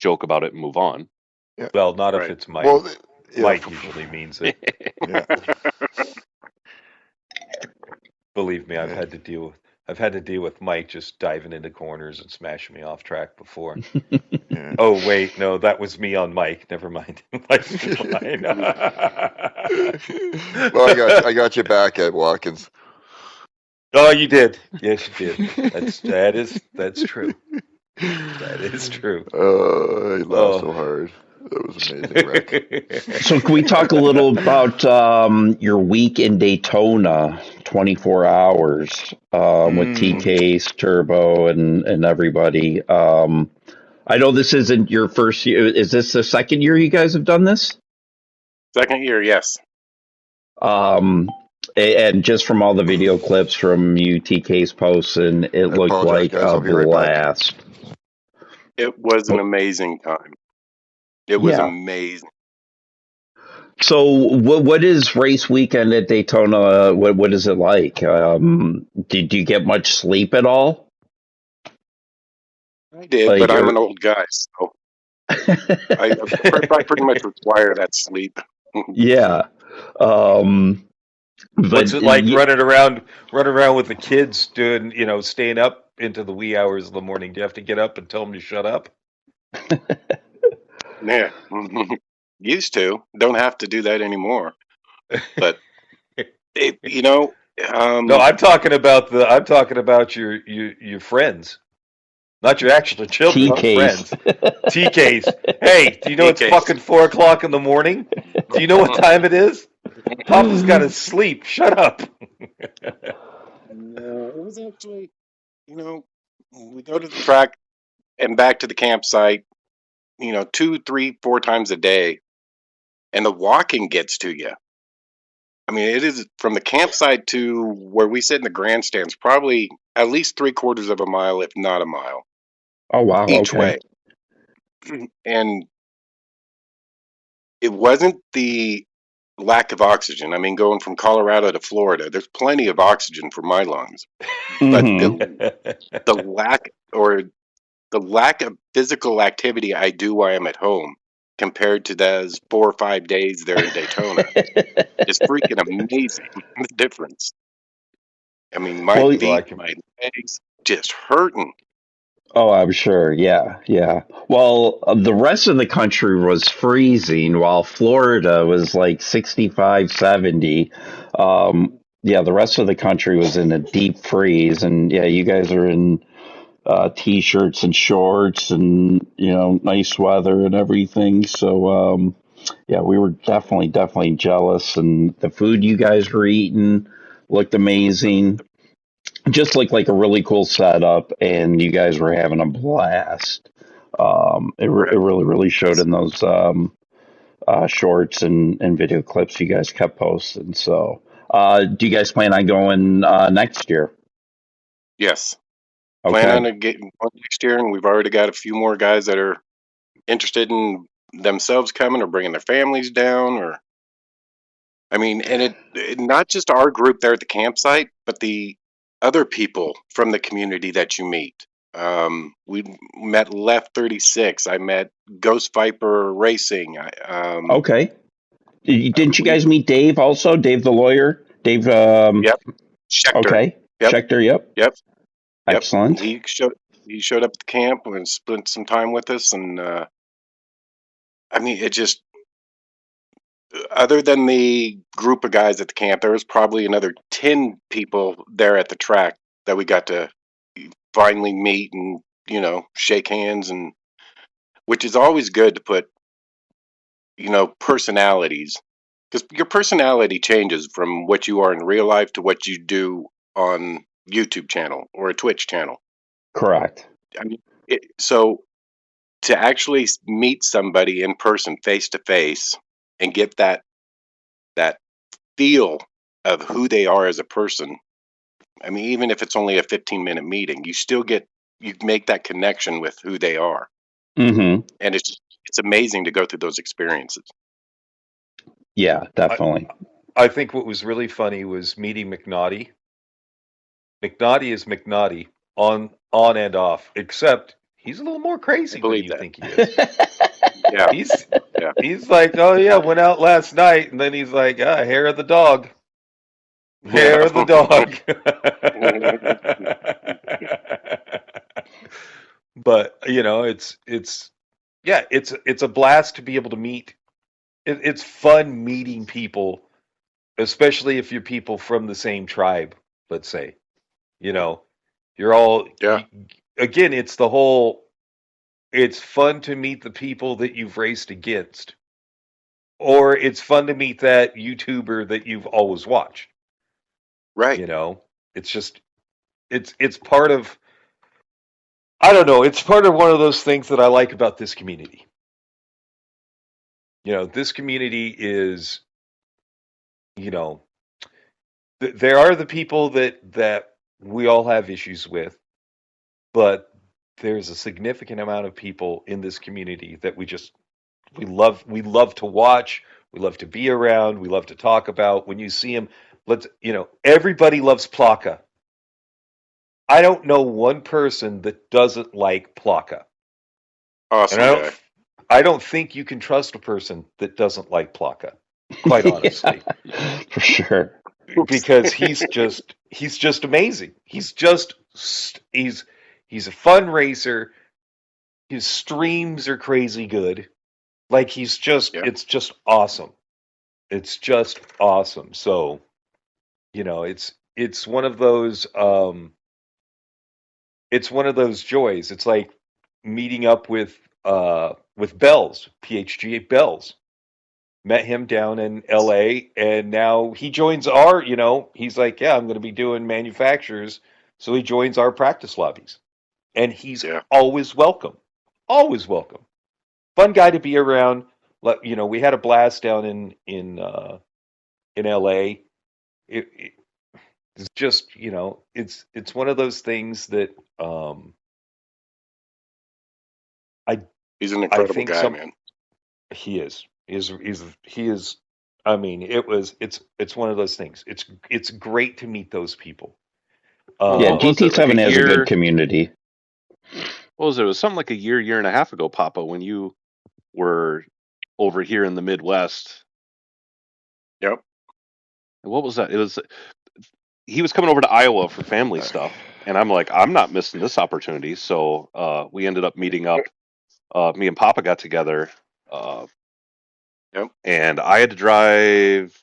joke about it and move on. Yeah. Well, not if Right. it's Mike. Well, Mike usually means it. yeah. Believe me, I've Yeah. had to deal with Mike just diving into corners and smashing me off track before. Yeah. Oh wait, no, that was me on Mike. Never mind. Mike's fine. Well, I got you back, Ed Watkins. Oh, you did. Yes, you did. That's true. That is true. He laughed so hard. That was amazing, Rick. So can we talk a little about your week in Daytona, 24 hours with TK's Turbo and everybody? I know this isn't your first year. Is this the second year you guys have done this? Second year, yes. And just from all the video clips from you, TK's posts, and it looked apologize, like guys. a I'll be right back. blast. It was an amazing time. It was amazing. So what is race weekend at Daytona? What is it like? Did you get much sleep at all? I did, Like but I'm you're- an old guy, so I pretty much require that sleep. Yeah. What's it like running around with the kids doing, staying up into the wee hours of the morning? Do you have to get up and tell them to shut up? Yeah. Used to. Don't have to do that anymore. But No, I'm talking about your friends, not your actual children, your TK's. friends. TK's. Hey, do you know it's TK's. fucking 4:00 in the morning? Do you know what time it is? Papa's got to sleep. Shut up. No, it was actually, we go to the track and back to the campsite, 2, 3, 4 times a day, and the walking gets to you. I mean, it is from the campsite to where we sit in the grandstands, probably at least 3/4 of a mile, if not a mile, Oh wow. each Okay. way. And it wasn't the lack of oxygen. I mean, going from Colorado to Florida, there's plenty of oxygen for my lungs, but Hmm. the lack of physical activity I do while I'm at home compared to those 4 or 5 days there in Daytona is freaking amazing. The difference. I mean, my Well, Well, I feet, can. my legs just hurting. oh, I'm sure. Yeah, yeah. Well, the rest of the country was freezing while Florida was like 65, 70. Yeah, the rest of the country was in a deep freeze. And yeah, you guys are in t-shirts and shorts and, nice weather and everything. So, yeah, we were definitely jealous. And the food you guys were eating looked amazing. Just looked like a really cool setup, and you guys were having a blast. It Right. really showed in those shorts and video clips you guys kept posting. So, do you guys plan on going next year? Yes. Plan Okay, on getting one next year, and we've already got a few more guys that are interested in themselves coming or bringing their families down. Or, I mean, and it not just our group there at the campsite, but the other people from the community that you meet. We met Left 36. I met Ghost Viper Racing. okay. Didn't you We guys meet Dave also? Dave the lawyer? Dave, Yep, Schechter. okay. Yep, Schechter, yep. yep, yep. Excellent. He showed up at the camp and spent some time with us, and I mean, it just, other than the group of guys at the camp, there was probably another 10 people there at the track that we got to finally meet and shake hands, and which is always good to put personalities, because your personality changes from what you are in real life to what you do on YouTube channel or a Twitch channel. Correct. I mean, so to actually meet somebody in person, face to face, and get that feel of who they are as a person. I mean, even if it's only a 15-minute meeting, you make that connection with who they are, Mm-hmm. and it's amazing to go through those experiences. Yeah, I, definitely. I think what was really funny was meeting McNaughty. McNaughty is McNaughty on and off, except he's a little more I crazy than believe you that. think he is. Yeah, He's yeah. he's like, oh yeah, went out last night, and then he's like, hair of the dog, hair Yeah. of the dog. But it's yeah, it's a blast to be able to meet. It's fun meeting people, especially if you're people from the same tribe. Let's say, you know, you're all Yeah. again. It's the whole. It's fun to meet the people that you've raced against, or it's fun to meet that YouTuber that you've always watched. Right. You know, it's just it's part of. I don't know. It's part of one of those things that I like about this community. This community is, you know, there are the people that we all have issues with, but there's a significant amount of people in this community that we love to watch, we love to be around, we love to talk about. When you see them, everybody loves Plaka. I don't know one person that doesn't like Plaka. And Awesome guy. I don't think you can trust a person that doesn't like Plaka, quite honestly, Yeah, for sure. because he's just amazing. He's a fun racer. His streams are crazy good. Like Yeah. it's just awesome. It's just awesome. So, it's one of those joys. It's like meeting up with Bells, PHG Bells. Met him down in LA, and now he joins he's like, yeah, I'm going to be doing manufacturers. So he joins our practice lobbies, and he's Yeah. always welcome. Always welcome. Fun guy to be around. We had a blast down in in LA. It's just, it's one of those things that I He's an I incredible think guy, man. he is. He is. I mean, it's one of those things. It's great to meet those people. Well, Yeah, what was it? Like a GT7 has a good year? community. What was it? It was something like a year and a half ago, Papa, when you were over here in the Midwest. Yep. What was that? It was he was coming over to Iowa for family stuff, and I'm like, I'm not missing this opportunity. So we ended up meeting up. Me and Papa got together, Yep. and I had to drive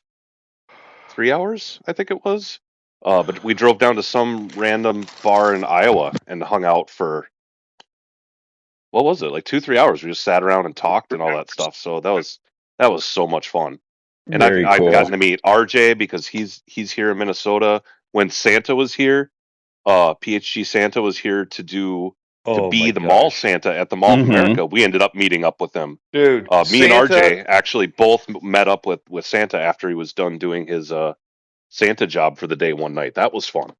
3 hours, I think it was. But we drove down to some random bar in Iowa and hung out for what was it, like 2-3 hours? We just sat around and talked and all that stuff. So that was so much fun. And Very I've cool. gotten to meet RJ because he's here in Minnesota. When Santa was here, PHG Santa was here to Oh be my the mall gosh, Santa at the Mall of Mhm. America. We ended up meeting up with him. dude! Me and Santa, RJ actually both met up with Santa after he was done doing his Santa job for the day one night. That was fun.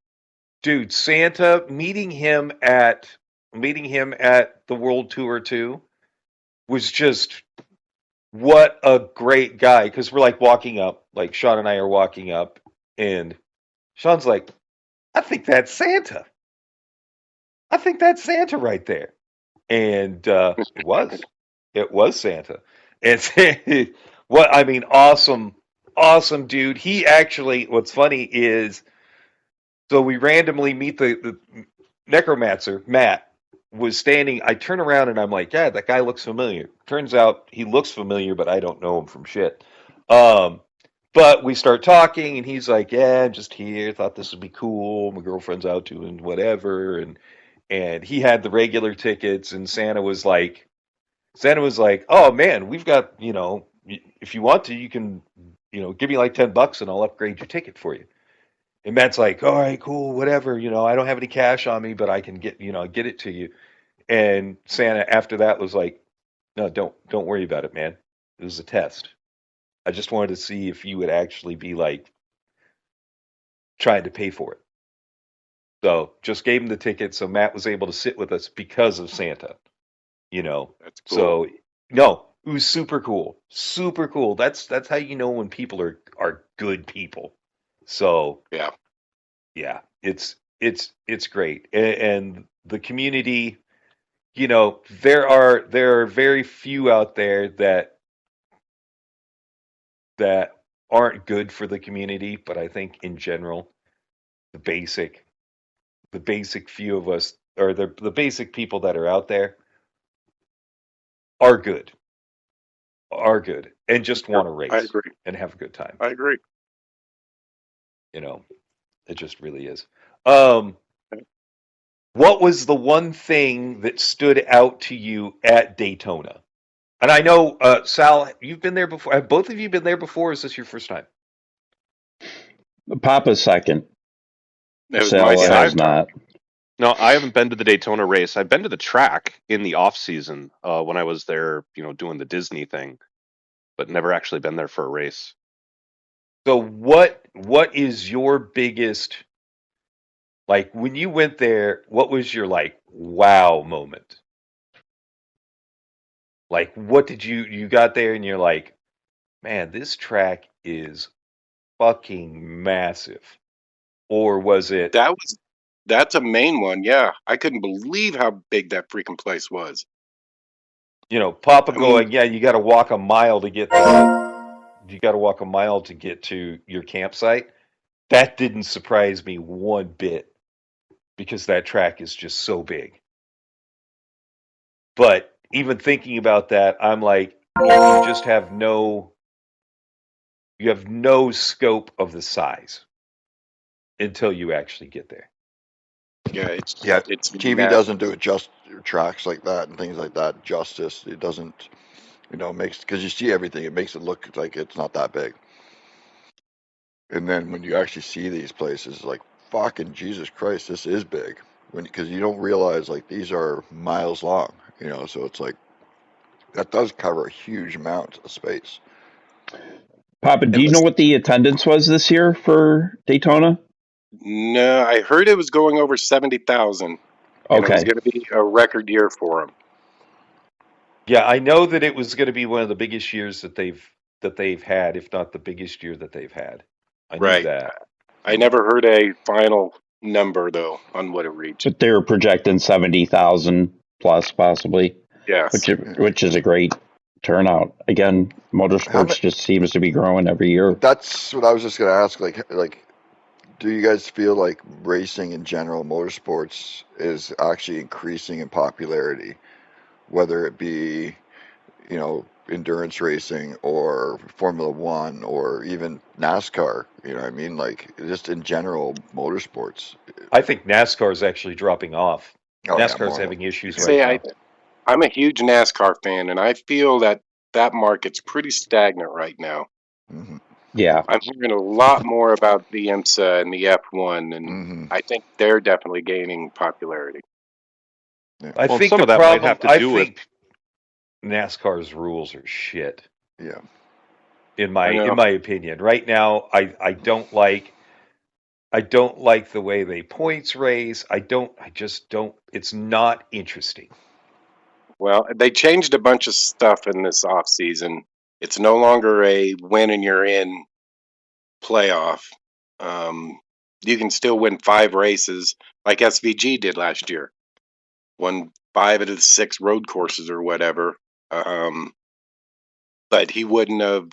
dude, Santa meeting him at the World Tour 2 was just what a great guy. Because we're like walking up, like Sean and I are walking up, and Sean's like, "I think that's Santa. I think that's Santa right there." And it was Santa. And what I mean, awesome dude. He actually, what's funny is, so we randomly meet the necromancer. Matt was standing. I turn around and I'm like, yeah, that guy looks familiar. Turns out he looks familiar, but I don't know him from shit. Um, but we start talking, and he's like, yeah, I'm just here. Thought this would be cool. My girlfriend's out doing whatever, and he had the regular tickets, and Santa was like, oh man, we've got, if you want to, you can, give me like $10 and I'll upgrade your ticket for you. And Matt's like, all right, cool, whatever. I don't have any cash on me, but I can get it to you. And Santa after that was like, no, don't worry about it, man. It was a test. I just wanted to see if you would actually be like trying to pay for it. So just gave him the ticket, so Matt was able to sit with us because of Santa. That's cool. So no, it was super cool, super cool. That's how you know when people are good people. So Yeah. yeah, it's great, and the community. There are very few out there that aren't good for the community, but I think in general, the basic the basic few of us, or the basic people that are out there, are good, and just want to I race agree. and have a good time. I agree. You know, it just really is. Um, what was the one thing that stood out to you at Daytona? And I know, Sal, you've been there before. Have both of you been there before? Or is this your first time? Papa's second. It was my Sal Yeah, has second time. not. No, I haven't been to the Daytona race. I've been to the track in the off season when I was there, doing the Disney thing, but never actually been there for a race. So what is your biggest, like, when you went there, what was your like wow moment? Like, what did you got there and you're like, man, this track is fucking massive? Or was it, That's a main one. Yeah. I couldn't believe how big that freaking place was. Papa I mean, going, yeah, you got to walk a mile to get to your campsite? That didn't surprise me one bit because that track is just so big. But even thinking about that, I'm like, you just have no scope of the size until you actually get there. yeah, Yeah, it's TV massive. doesn't do it just tracks like that and things like that justice. It doesn't, makes because you see everything. It makes it look like it's not that big. And then when you actually see these places, like fucking Jesus Christ, this is big. Because you don't realize like these are miles long. So it's like that does cover a huge amount of space. Papa, do you know what the attendance was this year for Daytona? No, I heard it was going over 70,000, and it was Okay. going to be a record year for them. Yeah, I know that it was going to be one of the biggest years that they've had, if not the biggest year that they've had. I knew Right. that. I never heard a final number though on what it reached. But they were projecting 70,000 plus, possibly, Yes. which is a great turnout. Again, motorsports just seems to be growing every year. That's what I was just going to ask. Like, do you guys feel like racing in general, motorsports, is actually increasing in popularity, whether it be, endurance racing or Formula One or even NASCAR? You know what I mean? Like, just in general, motorsports. I think NASCAR is actually dropping off. Oh, yeah, NASCAR's more. having issues Say right now. I'm a huge NASCAR fan, and I feel that market's pretty stagnant right now. Hmm. Yeah. I'm hearing a lot more about the IMSA and the F1, and Hmm. I think they're definitely gaining popularity. Yeah. I Well, think some the of that problem. might have to I do with think NASCAR's rules are shit. Yeah. In I know. my opinion, right now, I don't like the way they points race. I just don't. It's not interesting. Well, they changed a bunch of stuff in this off season. It's no longer a win and you're in playoff. You can still win 5 races like SVG did last year. Won 5 out of the 6 road courses or whatever. But he wouldn't have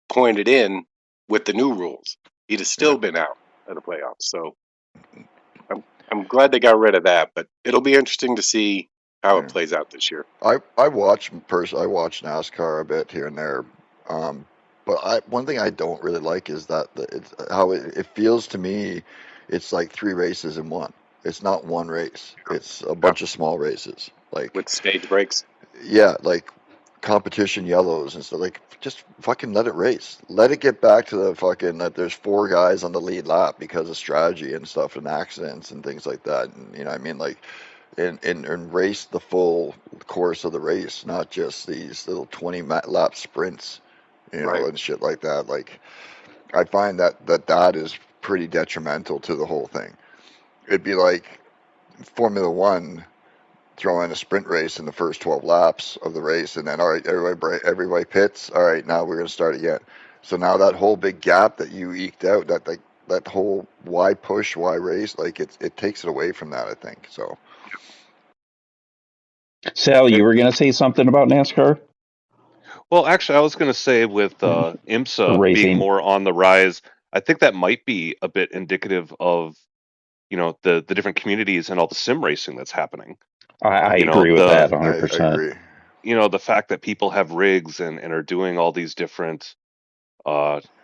pointed in with the new rules. He'd have still been out of the playoffs. So I'm glad they got rid of that, but it'll be interesting to see how it plays out this year. I watch NASCAR a bit here and there, but one thing I don't really like is that it's how it feels to me. It's like 3 races in one. It's not one race. It's a bunch of small races. Like, With stage breaks. yeah, like competition yellows and stuff. Like, just fucking let it race. Let it get back to the fucking that there's 4 guys on the lead lap because of strategy and stuff and accidents and things like that. And you know what I mean? Like, and race the full course of the race, not just these little 20 lap sprints, Right. and shit like that. Like, I find that is pretty detrimental to the whole thing. It'd be like Formula One throwing a sprint race in the first 12 laps of the race, and then all right, everybody pits. All right, now we're going to start again. So now that whole big gap that you eked out, that whole why push, why race, like it takes it away from that, I think. So. Sal, you were going to say something about NASCAR? Well, actually, I was going to say with The IMSA racing. being more on the rise, I think that might be a bit indicative of, the different communities and all the sim racing that's happening. I You know, agree with the- that I 100%. agree. The fact that people have rigs and are doing all these different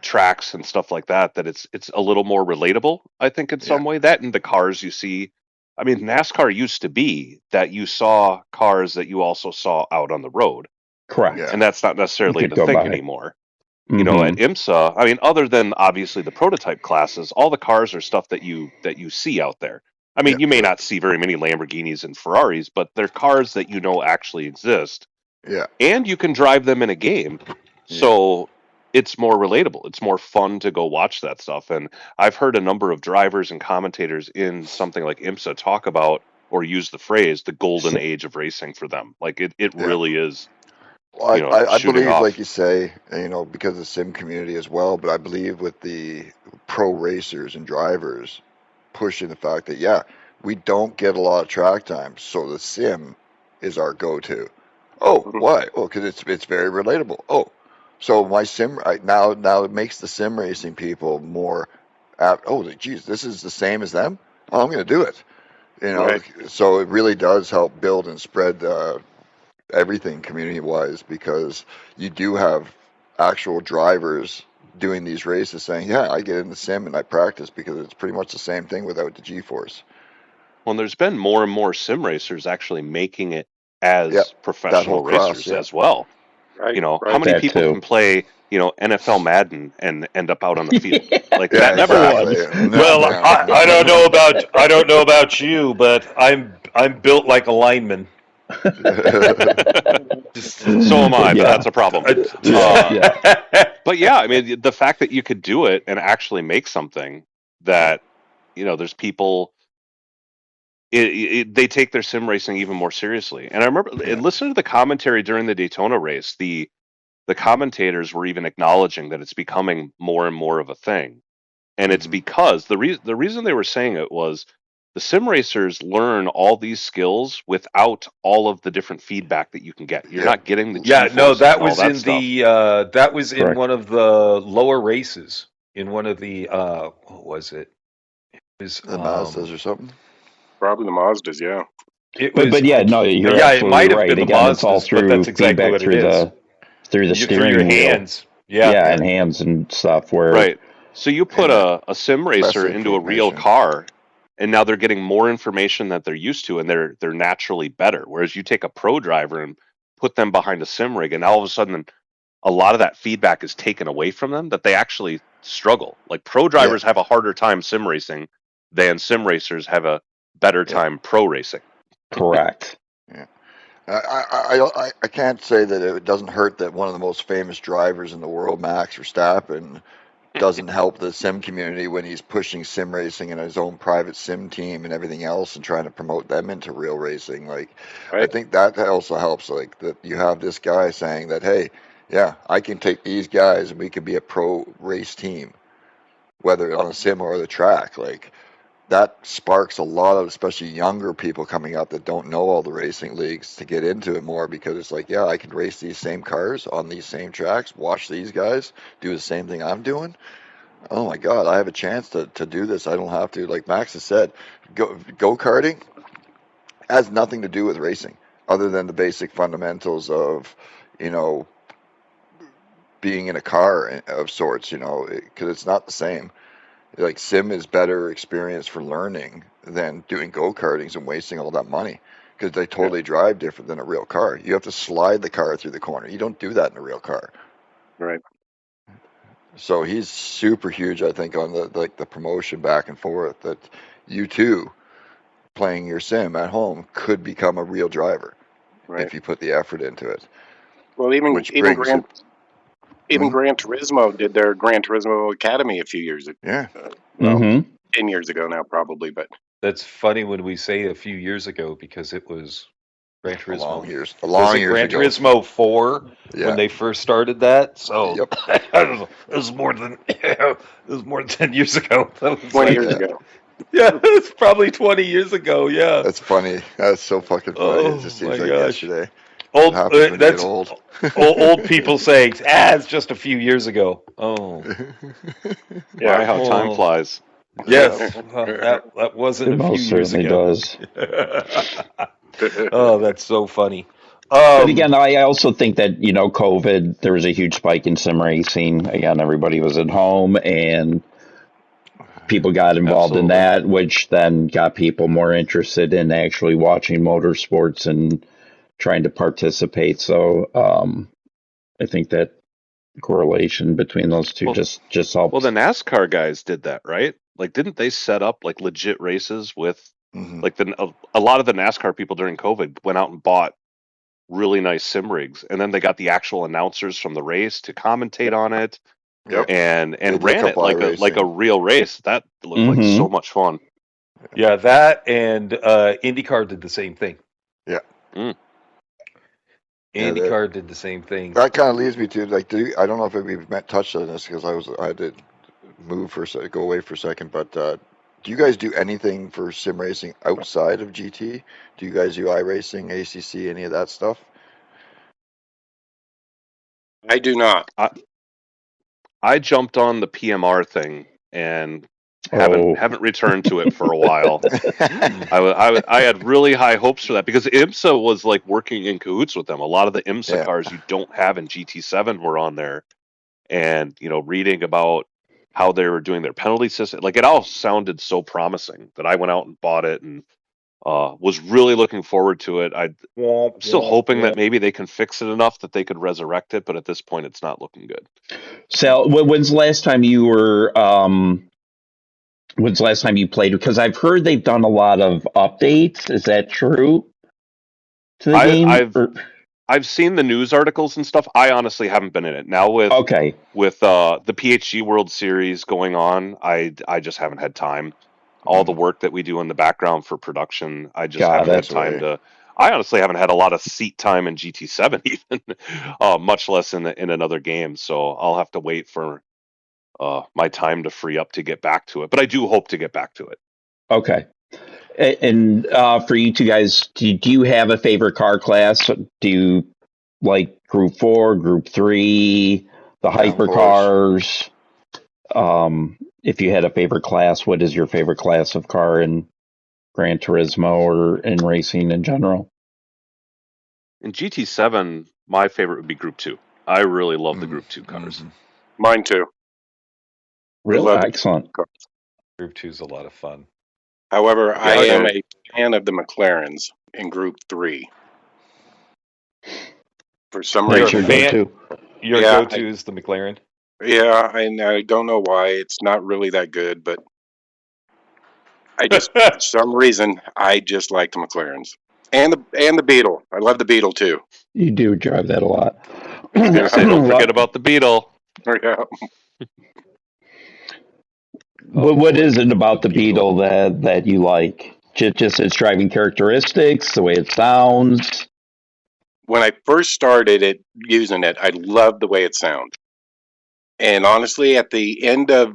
tracks and stuff like that, that it's a little more relatable, I think, in some way. That and the cars you see. I mean, NASCAR used to be that you saw cars that you also saw out on the road. Correct. Yeah. And that's not necessarily You the could go thing by. anymore. Mhm. At IMSA, I mean, other than obviously the prototype classes, all the cars are stuff that you see out there. I mean, Yeah, you may right. not see very many Lamborghinis and Ferraris, but they're cars that actually exist, Yeah. and you can drive them in a game. So it's more relatable. It's more fun to go watch that stuff. And I've heard a number of drivers and commentators in something like IMSA talk about or use the phrase the golden age of racing for them. Like it Yeah. really is. Well, I shooting believe, off. like you say, because of the sim community as well, but I believe with the pro racers and drivers pushing the fact that, yeah, we don't get a lot of track time, so the sim is our go-to. Oh, why? Oh, because it's very relatable. Oh, so my sim now it makes the sim racing people more apt. Oh, geez, this is the same as them. Oh, I'm going to do it. Right. So it really does help build and spread everything community-wise, because you do have actual drivers doing these races saying, yeah, I get in the sim and I practice because it's pretty much the same thing without the G-force. Well, there's been more and more sim racers actually making it as Yep, professional whole cross, racers yeah. as well. Right. How many That people too. can play, NFL Madden and end up out on the field? Like Yeah, that never exactly. happens. No, Well, no. I don't know about you, but I'm built like a lineman. So am I, but Yeah. that's a problem. But yeah, I mean, the fact that you could do it and actually make something that, there's people, they take their sim racing even more seriously. And I remember listening to the commentary during the Daytona race, the commentators were even acknowledging that it's becoming more and more of a thing. And it's because the reason they were saying it was the sim racers learn all these skills without all of the different feedback that you can get. You're not getting the Yeah, no, G-forces that and all was that in stuff. that was in Correct. one of the lower races. In one of the what was it? It was The Mazdas or something. Probably the Mazdas, yeah. it But was yeah, no, you're yeah, it absolutely might have right. been the Again, it's all Mazdas, but that's through exactly feedback what it through is. the Through steering your wheel. hands. Yeah. Yeah, and hands and stuff. Where Right. So you put a sim racer Impressive into a real information. car, and now they're getting more information that they're used to, and they're naturally better. Whereas you take a pro driver and put them behind a sim rig, and all of a sudden, a lot of that feedback is taken away from them. That they actually struggle. Like pro drivers have a harder time sim racing than sim racers have a better time pro racing. correct. I can't say that it doesn't hurt that one of the most famous drivers in the world, Max Verstappen, doesn't help the sim community when he's pushing sim racing and his own private sim team and everything else and trying to promote them into real racing. Like, I think that also helps. Like that you have this guy saying that, hey, yeah, I can take these guys and we can be a pro race team, whether on a sim or the track. Like that sparks a lot of, especially younger people coming up that don't know all the racing leagues to get into it more because it's like, yeah, I can race these same cars on these same tracks, watch these guys do the same thing I'm doing. Oh my God, I have a chance to do this. I don't have to, like Max has said, go-karting has nothing to do with racing other than the basic fundamentals of, you know, being in a car of sorts, because it's not the same. Like sim is better experience for learning than doing go-kartings and wasting all that money because they totally drive different than a real car. You have to slide the car through the corner. You don't do that in a real car. Right. So he's super huge, I think, on the promotion back and forth that you too, playing your sim at home, could become a real driver if you put the effort into it. Well, even brings Gran Turismo did their Gran Turismo Academy a few years ago. Yeah. Well, 10 years ago now, probably, but That's funny when we say a few years ago because it was Gran Turismo. A long years Gran ago. Turismo 4 when they first started that? So it was more than 10 years ago. 20 years ago. Yeah, it's probably 20 years ago. Yeah, that's funny. That's so fucking funny. It just seems like yesterday. That's old people saying, it's just a few years ago. Oh, yeah, how time flies. Yes, that wasn't a few years ago. Does. Oh, that's so funny. But again, I also think that, COVID, there was a huge spike in sim racing. Again, everybody was at home and people got involved in that, which then got people more interested in actually watching motorsports and trying to participate. So I think that correlation between those two just helps. Well, the NASCAR guys did that, right? Like, didn't they set up like legit races with like a lot of the NASCAR people during COVID went out and bought really nice sim rigs, and then they got the actual announcers from the race to commentate on it, and ran it like a real race. That looked like so much fun. Yeah, that and IndyCar did the same thing. Yeah. IndyCar did the same thing. That kind of leads me to like, I don't know if we've touched on this because I had to go away for a second, but do you guys do anything for sim racing outside of GT? Do you guys do iRacing, ACC, any of that stuff? I do not. I jumped on the PMR thing and haven't returned to it for a while. I had really high hopes for that because IMSA was like working in cahoots with them. A lot of the IMSA cars you don't have in GT7 were on there, and reading about how they were doing their penalty system, like it all sounded so promising that I went out and bought it and was really looking forward to it. I'm still hoping that maybe they can fix it enough that they could resurrect it, but at this point, it's not looking good. Sal, when's the last time you were? When's the last time you played? Because I've heard they've done a lot of updates. Is that true? To the game? I've seen the news articles and stuff. I honestly haven't been in it. Now with Okay. the PHG World Series going on, I just haven't had time. All the work that we do in the background for production, I just Got haven't had it. time to. I honestly haven't had a lot of seat time in GT7 even, much less in another game. So I'll have to wait for my time to free up to get back to it. But I do hope to get back to it. Okay. And for you two guys, do you have a favorite car class? Do you like Group 4, Group 3, the hypercars? If you had a favorite class, what is your favorite class of car in Gran Turismo or in racing in general? In GT7, my favorite would be Group 2. I really love the Group 2 cars. Mine too. Really? Excellent. Group 2 is a lot of fun. However, I am a fan of the McLarens in Group 3. For some That's reason. your go-to. Your go-to is the McLaren? Yeah, and I don't know why. It's not really that good, but I just for some reason I just like the McLarens. And the Beetle. I love the Beetle too. You do drive that a lot. I was gonna say, don't forget about the Beetle. Yeah. What is it about the Beetle that you like? Just its driving characteristics, the way it sounds? When I first started using it, I loved the way it sounds. And honestly, at the end of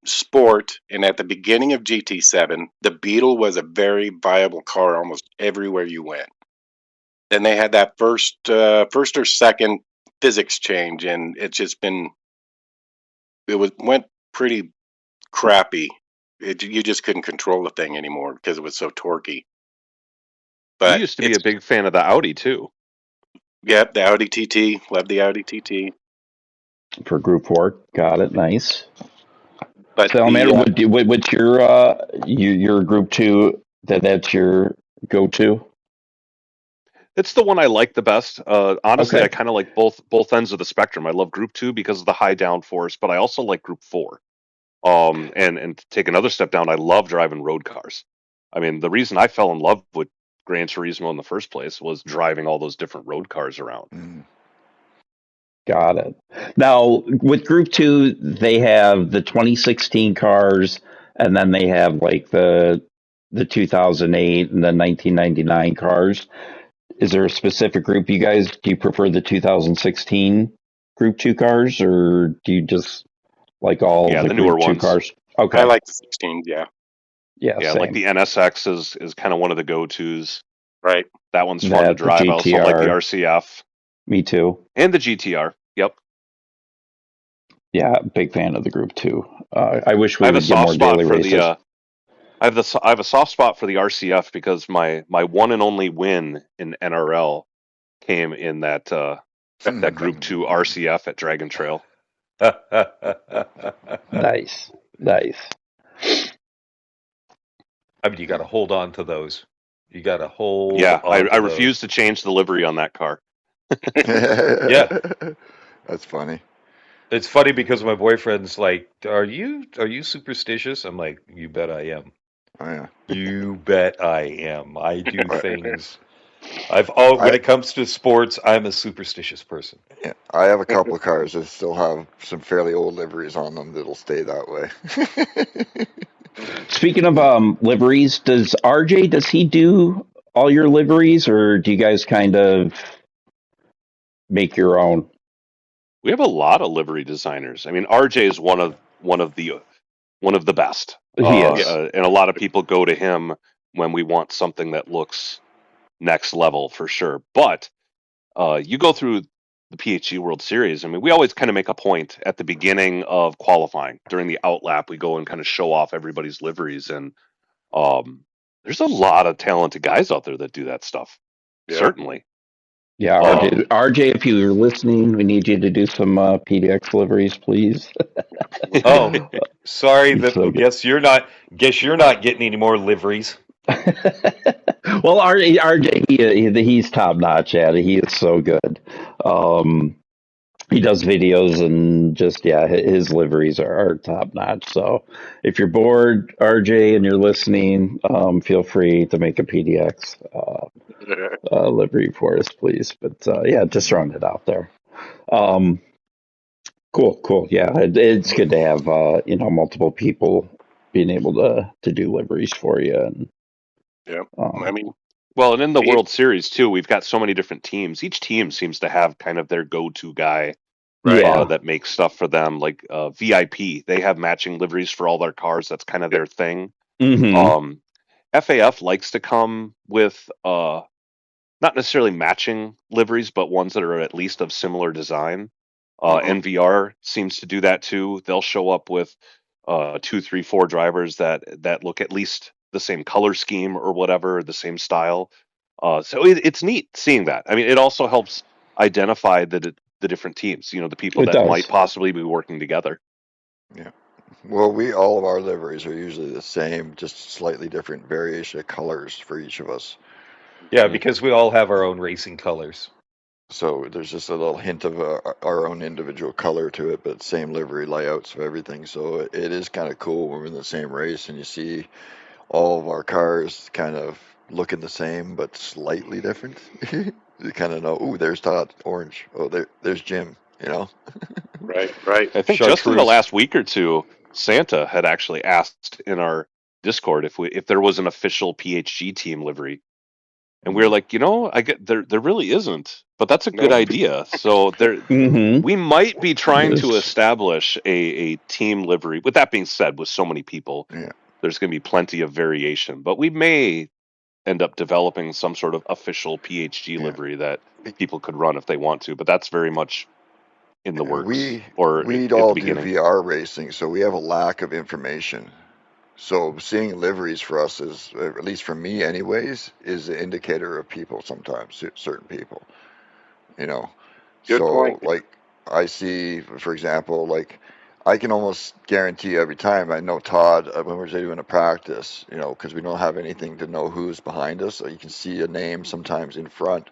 Sport and at the beginning of GT7, the Beetle was a very viable car almost everywhere you went. Then they had that first or second physics change, and it's just been went pretty crappy. You just couldn't control the thing anymore because it was so torquey. But you used to be a big fan of the Audi too. Yeah, the Audi TT. Love the Audi TT. For Group 4, got it. Nice. But Salamander, what's your Group 2? That's your go-to? It's the one I like the best. Honestly, Okay. I kind of like both ends of the spectrum. I love Group 2 because of the high downforce, but I also like Group 4. And to take another step down, I love driving road cars. I mean, the reason I fell in love with Gran Turismo in the first place was driving all those different road cars around. Got it. Now, with Group 2, they have the 2016 cars, and then they have like the 2008 and the 1999 cars. Is there a specific group do you prefer the 2016 Group 2 cars, or do you just like all the newer Group 2 ones. cars? Okay. I like the 16, yeah. Yeah, same. Like the NSX is kind of one of the go-tos. Right. That one's fun to drive. I also like the RCF. Me too. And the GTR. Yep. Yeah, big fan of the Group 2. I wish we would get more daily races. I have a soft spot for the RCF because my one and only win in NRL came in that Group 2 RCF at Dragon Trail. Nice. I mean, you got to hold on to those. You got to hold. Yeah, I refuse to change the livery on that car. Yeah, that's funny. It's funny because my boyfriend's like, "Are you superstitious?" I'm like, "You bet I am." Oh yeah. You bet I am. I do things. When it comes to sports, I'm a superstitious person. Yeah, I have a couple of cars that still have some fairly old liveries on them that'll stay that way. Speaking of liveries, does he do all your liveries, or do you guys kind of make your own? We have a lot of livery designers. I mean, RJ is one of the best. He is. And a lot of people go to him when we want something that looks next level for sure. But you go through the PHG World Series. I mean, we always kind of make a point at the beginning of qualifying. During the outlap, we go and kind of show off everybody's liveries. And there's a lot of talented guys out there that do that stuff. Yeah. Certainly. Yeah, RJ, if you're listening, we need you to do some PDX liveries, please. Oh, sorry. Guess you're not getting any more liveries. Well, RJ, he's top notch at it. He is so good. he does videos and just his liveries are top notch. So if you're bored, RJ, and you're listening, feel free to make a PDX livery for us, please. But just throwing it out there. Um, cool. Yeah, it's good to have multiple people being able to do liveries for you. And Yeah. I mean, Well, and in the P- World Series too, we've got so many different teams. Each team seems to have kind of their go-to guy right. that makes stuff for them. Like VIP, they have matching liveries for all their cars. That's kind of their thing. mhm. FAF likes to come with not necessarily matching liveries, but ones that are at least of similar design. NVR seems to do that too. They'll show up with 2, 3, 4 drivers that look at least the same color scheme or whatever, the same style. So it's neat seeing that. I mean, it also helps identify the different teams. You know, the people It that might does. possibly be working together. Yeah. Well, all of our liveries are usually the same, just slightly different variation of colors for each of us. Yeah, because we all have our own racing colors. So there's just a little hint of our own individual color to it, but same livery layouts for everything. So it is kind of cool when we're in the same race and you see all of our cars kind of looking the same but slightly different. You kind of know, ooh, there's Todd, orange. Oh, there's Jim. You know. Right. I think just in the Chartreuse. last week or two, Santa had actually asked in our Discord if there was an official PHG team livery. And we were like, I get there really isn't, but that's a good No. idea. So Mm-hmm. we might be trying to Yes. establish a team livery. With that being said, with so many people, Yeah. there's going to be plenty of variation, but we may end up developing some sort of official PHG Yeah. livery that people could run if they want to. But that's very much in the works We or we at the all do beginning. VR racing, so we have a lack of information. So seeing liveries for us is, at least for me, anyways, is an indicator of people. Sometimes certain people, you know. Good point. So like I see, for example, like I can almost guarantee every time I know Todd when we're doing a practice, because we don't have anything to know who's behind us. So you can see a name sometimes in front,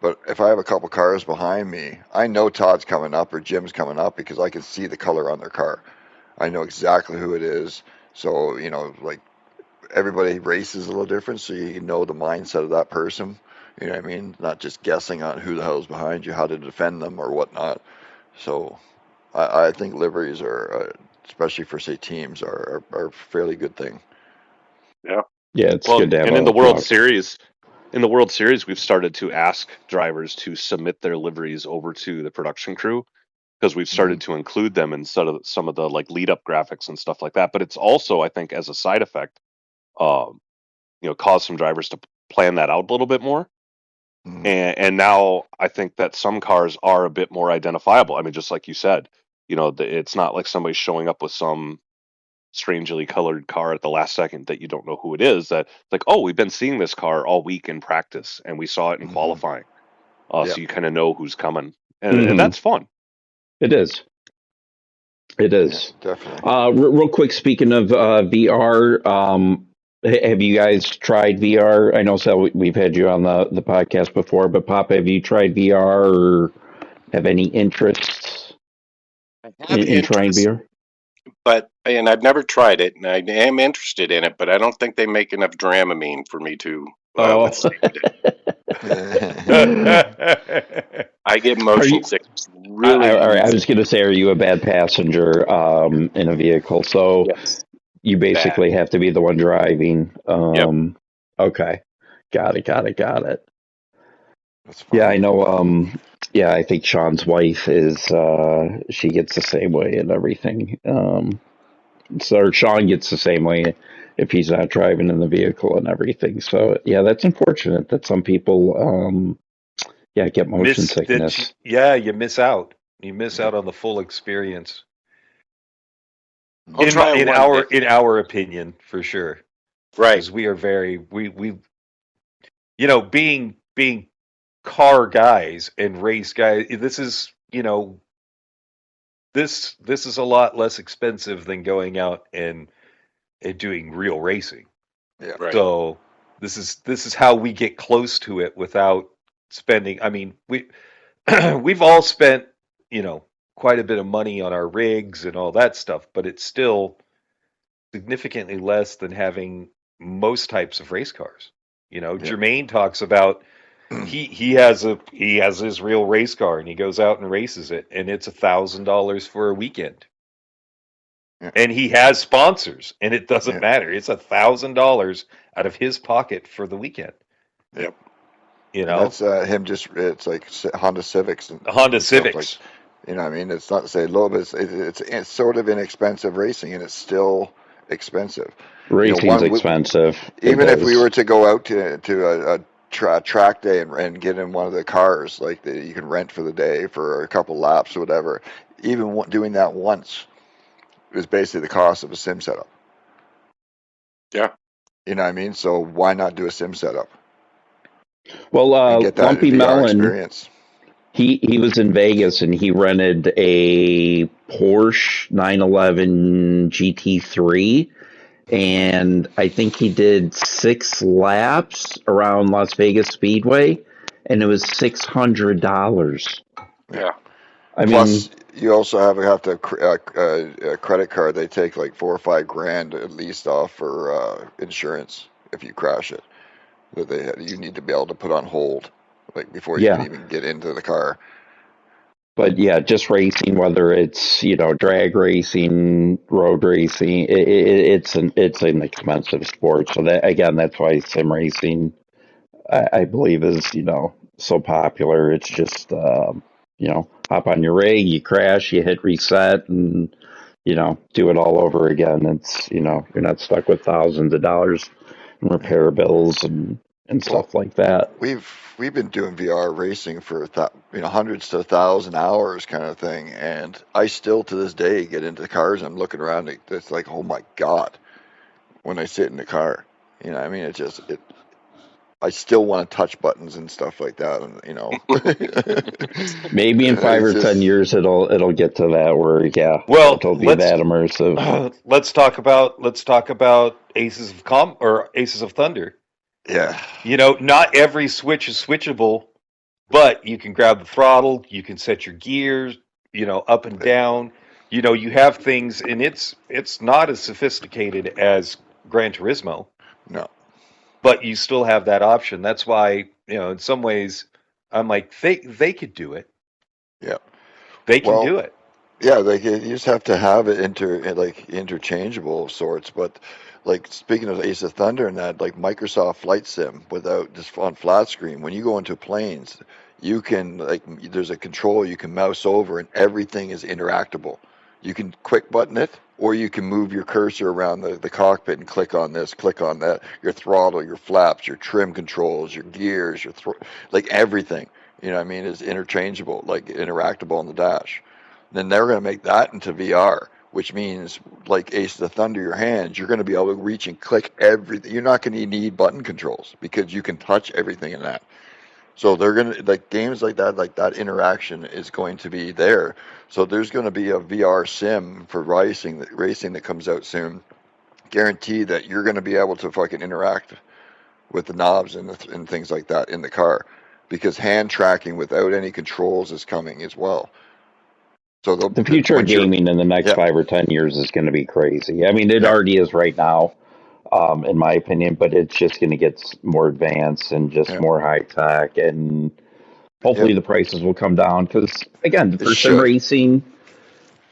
but if I have a couple cars behind me, I know Todd's coming up or Jim's coming up because I can see the color on their car. I know exactly who it is. So, like everybody races a little different, so you know the mindset of that person. You know what I mean? Not just guessing on who the hell is behind you, how to defend them or whatnot. So, I think liveries are, especially for say teams, are a fairly good thing. Yeah. Yeah, it's Well, good to have and a in the World Series, we've started to ask drivers to submit their liveries over to the production crew because we've Hmm. started to include them instead of some of the like lead up graphics and stuff like that. But it's also, I think, as a side effect, um, caused some drivers to plan that out a little bit more. Hmm. And now I think that some cars are a bit more identifiable. I mean, just like you said, it's not like somebody showing up with some strangely colored car at the last second that you don't know who it is. That like, oh, we've been seeing this car all week in practice, and we saw it in Hmm. qualifying. Yeah, So you kind of know who's coming, and Mm-hmm. that's fun. It is. It yeah, is. definitely. Real quick, speaking of VR, have you guys tried VR? I know, Sal, we've had you on the podcast before, but Papa, have you tried VR or have any interest I have in trying interest, VR? and I've never tried it, and I am interested in it, but I don't think they make enough Dramamine for me to Oh, withstand it. I get are motion you? sickness really I easy. was going to say, are you a bad passenger in a vehicle? So Yes, you bad. basically have to be the one driving. Yep. Okay, got it. That's Yeah, I funny. know. Yeah, I think Sean's wife is. She gets the same way and everything. So Sean gets the same way if he's not driving in the vehicle and everything. So yeah, that's unfortunate that some people, get motion miss that sickness. you miss out. You miss Yeah. out on the full experience. I'll In Hmm. my try it in one day. our opinion, for sure. Right. Because we are very we being car guys and race guys, this is this is a lot less expensive than going out and doing real racing. Yeah. Right. So this is how we get close to it without spending. I mean, we've all spent quite a bit of money on our rigs and all that stuff, but it's still significantly less than having most types of race cars. Jermaine talks about he has his real race car and he goes out and races it, and it's $1,000 for a weekend. Yeah. And he has sponsors, and it doesn't Yeah. matter. It's $1,000 out of his pocket for the weekend. Yep. You And know, that's him. It's like Honda Civics and Honda stuff Civics. what I mean? It's not to say low, but it's sort of inexpensive racing, and it's still expensive. Racing's expensive. Even It if we is. were to go out to a track day and get in one of the cars, like you can rent for the day for a couple laps or whatever, even doing that once is basically the cost of a sim setup. Yeah. You know what I mean? So why not do a sim setup Well, and get that Lumpy VR Melon, experience? he was in Vegas and he rented a Porsche 911 GT3, and I think he did 6 laps around Las Vegas Speedway, and it was $600. Yeah. I Plus, mean, you also have to a credit card. They take like 4 or 5 grand at least off for insurance if you crash it. That you need to be able to put on hold, like before you can yeah. even get into the car. But yeah, just racing, whether it's drag racing, road racing, it's an expensive sport. So that's why sim racing, I believe, is so popular. It's just hop on your rig, you crash, you hit reset, and do it all over again. It's you're not stuck with thousands of dollars in repair bills and Well, stuff like that. we've been doing VR racing for hundreds to 1,000 hours kind of thing, and I still to this day get into cars. And I'm looking around. It's like, oh my god, when I sit in the car, I mean, I still want to touch buttons and stuff like that, and Maybe in 5 it's or 10 just years it'll get to that where well, it'll be that immersive. let's talk about Aces of Thunder. yeah, Not every switch is switchable, but you can grab the throttle, you can set your gears, up and down. You have things, and it's not as sophisticated as Gran Turismo, no, but you still have that option. That's why, in some ways, I'm like, they could do it. yeah. They can Well, do it. yeah, like you just have to have it interchangeable of sorts. But like speaking of Ace of Thunder and that, like Microsoft Flight Sim without just on flat screen, when you go into planes, you can there's a control you can mouse over and everything is interactable. You can quick button it, or you can move your cursor around the cockpit and click on this, click on that, your throttle, your flaps, your trim controls, your gears, like everything. What I mean, is interchangeable, like interactable on the dash. Then they're going to make that into VR, which means like Ace of the Thunder, your hands, you're going to be able to reach and click everything. You're not going to need button controls because you can touch everything in that. So they're going to games like that interaction is going to be there. So there's going to be a VR sim for racing that comes out soon. Guarantee that you're going to be able to fucking interact with the knobs and things like that in the car, because hand tracking without any controls is coming as well. So The future of gaming in the next yeah, 5 or 10 years is going to be crazy. I mean, it yeah, already is right now, in my opinion, but it's just going to get more advanced and just yeah, more high tech, and yeah. hopefully the prices will come down. Because again, It for sim should. racing,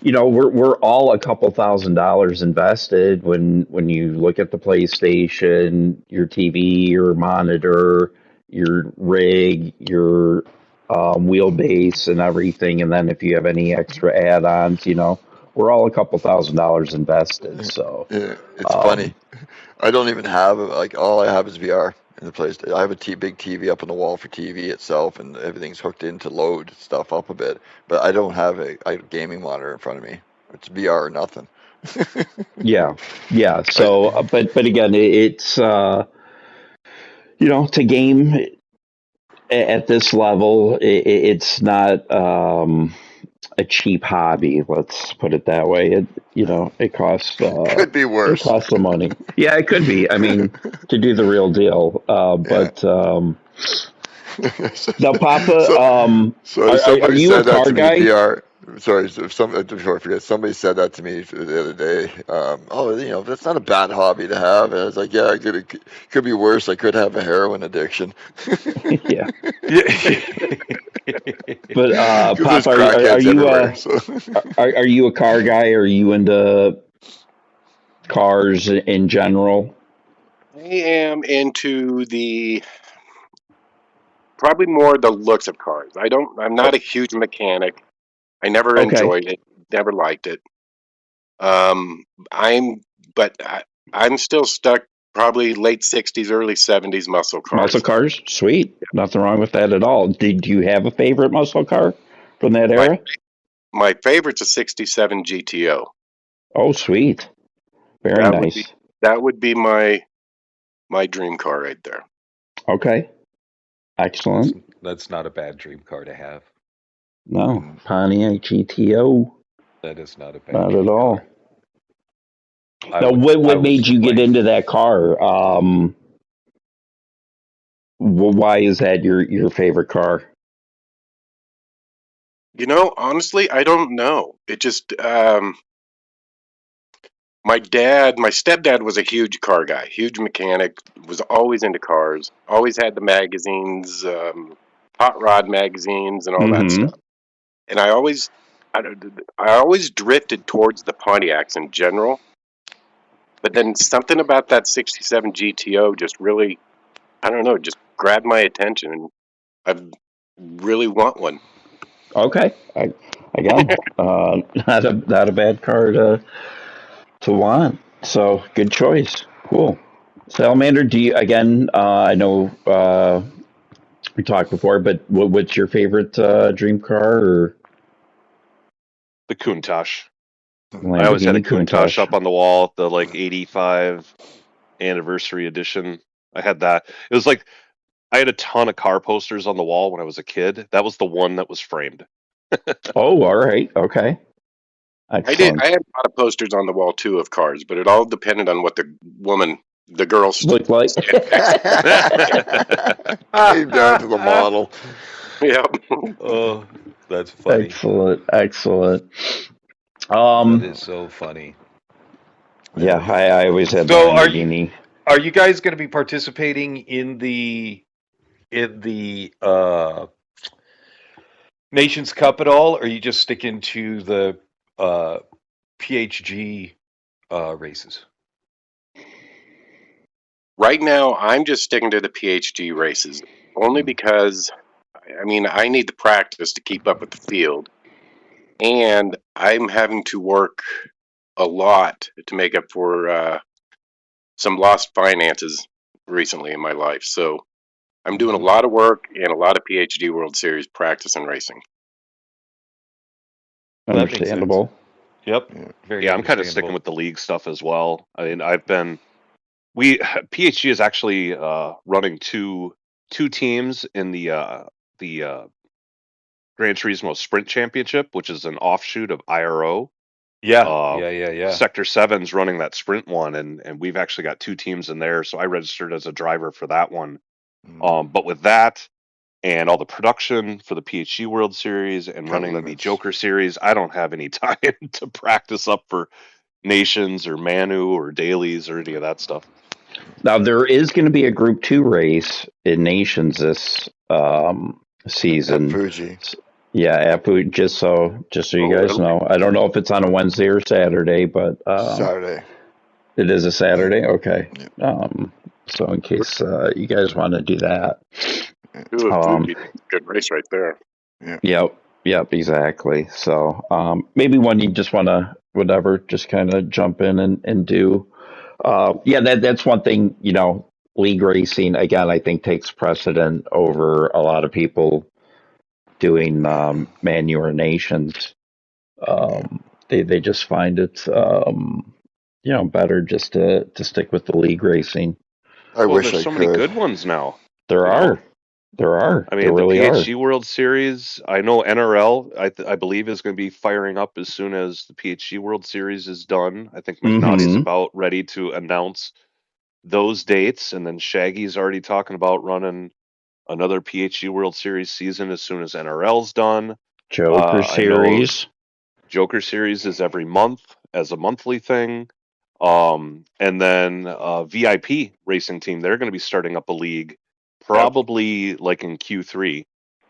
we're all a couple $1,000s invested when you look at the PlayStation, your TV, your monitor, your rig, your wheelbase, and everything. And then if you have any extra add-ons, we're all a couple $1,000s invested. So, Yeah, it's um, funny. I don't even have all I have is VR in the place. I have a big TV up on the wall for TV itself, and everything's hooked in to load stuff up a bit. But I don't have a gaming monitor in front of me. It's VR or nothing. yeah. I, So, but again, it's to game at this level, it's not a cheap hobby. Let's put it that way. It costs could be worse. some money. Yeah, it could be. I mean, to do the real deal. Yeah. But now, Papa, So if are somebody you a said that car to me, guy? VR. Sorry, before I forget, somebody said that to me the other day. That's not a bad hobby to have. And I was like, yeah, it could be worse. I could have a heroin addiction. Yeah. Yeah. But Because there's Papa, crackheads everywhere. So are you a car guy? Are you into cars in general? I am into probably more the looks of cars. I'm not a huge mechanic. I never Okay. enjoyed it, never liked it. Um, I'm, but I'm still stuck probably late 60s, early 70s muscle Muscle cars. cars? Sweet. Nothing wrong with that at all. Did you have a favorite muscle car from that My era? my favorite's a 67 GTO. Oh, sweet. Very That would be nice. that would be my dream car right there. Okay. that's, Excellent. that's not a bad dream car to have. No, Pontiac GTO. That is not a bad Not at dream all. car. I Now, would. I what made was you get like, into that car? Why is that your favorite car? Honestly, I don't know. It just my stepdad was a huge car guy, huge mechanic, was always into cars, always had the magazines, hot rod magazines, and all that Mm-hmm. stuff. And I, don't- I always drifted towards the Pontiacs in general. But then something about that '67 GTO just really, I don't know, just grabbed my attention, and I really want one. Okay. Again, not a bad car to want. So good choice. Cool. Salamander, do you again? I know we talked before, but what's your favorite dream car or The Countach. I always had a Lamborghini Countach Countach? up on the wall, the like 85 anniversary edition. I had that. It was like I had a ton of car posters on the wall when I was a kid. That was the one that was framed. Oh, all right. Okay. I did. I Excellent. had a lot of posters on the wall too of cars, but it all depended on what the girl Look like. standing next to. came down to the model. Yeah. oh, that's funny. Excellent. Excellent. That Um, is so funny. yeah, I always had the So, Lamborghini. are you guys going to be participating in the Nations Cup at all, or are you just sticking to the uh, PHG races? Right now, I'm just sticking to the PHG races, only because, I need the practice to keep up with the field, and I'm having to work a lot to make up for some lost finances recently in my life. So I'm doing a lot of work and a lot of PhD World Series practice and racing. That makes sense. Understandable. Yep, very Yeah, I'm kind of sticking understandable. with the league stuff as well. I mean, PHG is actually running two teams in the Gran Turismo Sprint Championship, which is an offshoot of IRO. Yeah, Uh, yeah. Sector 7's running that sprint one, and we've actually got two teams in there. So I registered as a driver for that one. But with that and all the production for the PHG World Series and Got running the limits. Joker Series, I don't have any time to practice up for Nations or Manu or dailies or any of that stuff. Now there is going to be a Group 2 race in Nations this At season. Fuji. Yeah, at Fuji, just so you Oh, guys really? know. I don't know if it's on a Wednesday or Saturday, but Saturday. it is a Saturday. Okay. Yeah. So in case you guys want to do that. Ooh, Um, Fuji, good race right there. Yep, exactly. So maybe one you just want to whatever, just kind of jump in and do. Yeah, that's one thing. League racing again, I think takes precedent over a lot of people doing manure nations. They just find it better just to stick with the league racing. I Well, wish there's I so many could. good ones now. There You know, are, there I mean, the really are. PHG World Series. I know NRL. I believe is going to be firing up as soon as the PHG World Series is done. I think McNaughty's Mm-hmm. about ready to announce those dates, and then Shaggy's already talking about running another PHG World Series season as soon as NRL's done. Joker I know series. Joker Series is every month as a monthly thing. And then VIP Racing Team, they're going to be starting up a league probably like in Q3.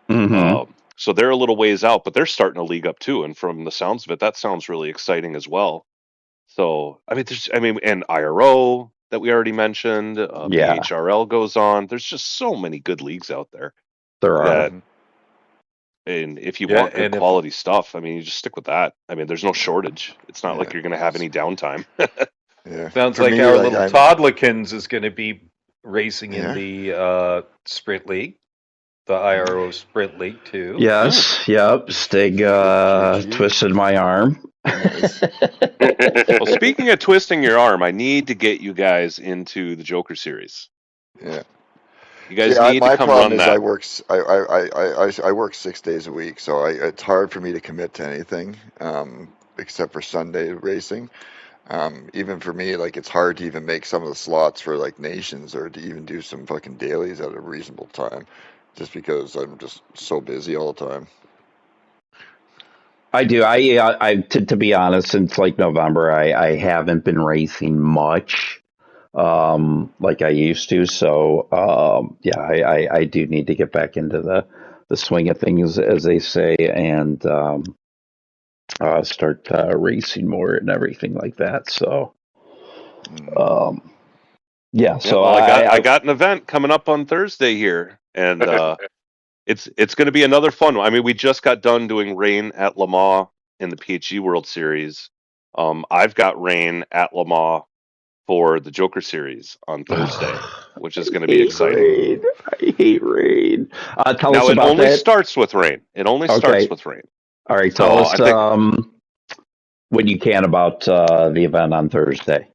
Mm-hmm. So they're a little ways out, but they're starting a league up too. And from the sounds of it, that sounds really exciting as well. So, and IRO that we already mentioned, Yeah, PHRL goes on. There's just so many good leagues out there there are. that, and if you want good quality stuff, you just stick with that. There's no shortage. It's not like you're going to have any downtime. Sounds For like me, our like, little I'm- Toddlikins is going to be racing in Yeah. the Sprint League, the IRO Sprint League too. Yes, yep. Stig twisted my arm. Well, speaking of twisting your arm, I need to get you guys into the Joker Series. Yeah. You guys See, need my to come problem run is that. I work 6 days a week, so it's hard for me to commit to anything except for Sunday racing. Even for me, like, it's hard to even make some of the slots for like nations or to even do some fucking dailies at a reasonable time, just because I'm just so busy all the time. I do. To be honest, since like November, I haven't been racing much, like I used to. So, yeah, I do need to get back into the swing of things, as they say, and start racing more and everything like that. So, yeah. So Well, I got an event coming up on Thursday here, and it's going to be another fun one. We just got done doing rain at Le Mans in the PHG World Series. I've got rain at Le Mans for the Joker Series on Thursday, which is going to be exciting. Rain. I hate rain. Tell Now us it about only that. starts with rain. It only starts with rain. All right. So Tell us I think, when you can about the event on Thursday.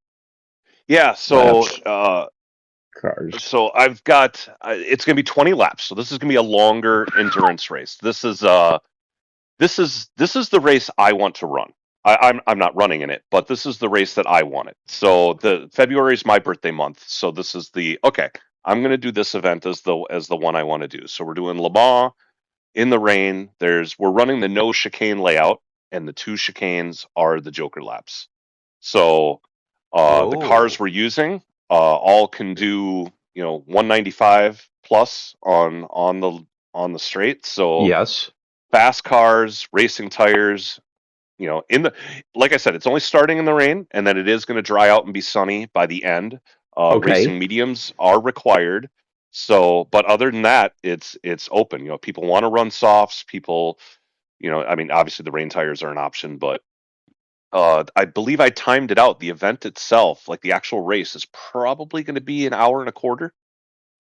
yeah. So Cars. So I've got it's going to be 20 laps. So this is going to be a longer endurance race. This is the race I want to run. I'm not running in it, but this is the race that I wanted. So the February is my birthday month. So this is I'm going to do this event as the one I want to do. So we're doing Le Mans in the rain. We're running the no chicane layout, and the 2 chicanes are the Joker laps. So the cars we're using all can do 195 plus on the straight. So Yes. fast cars, racing tires. Like I said, it's only starting in the rain, and then it is going to dry out and be sunny by the end. Okay. Racing mediums are required. So, but other than that, it's open. People want to run softs. People, obviously the rain tires are an option, but I believe I timed it out. The event itself, like the actual race, is probably going to be an hour and a quarter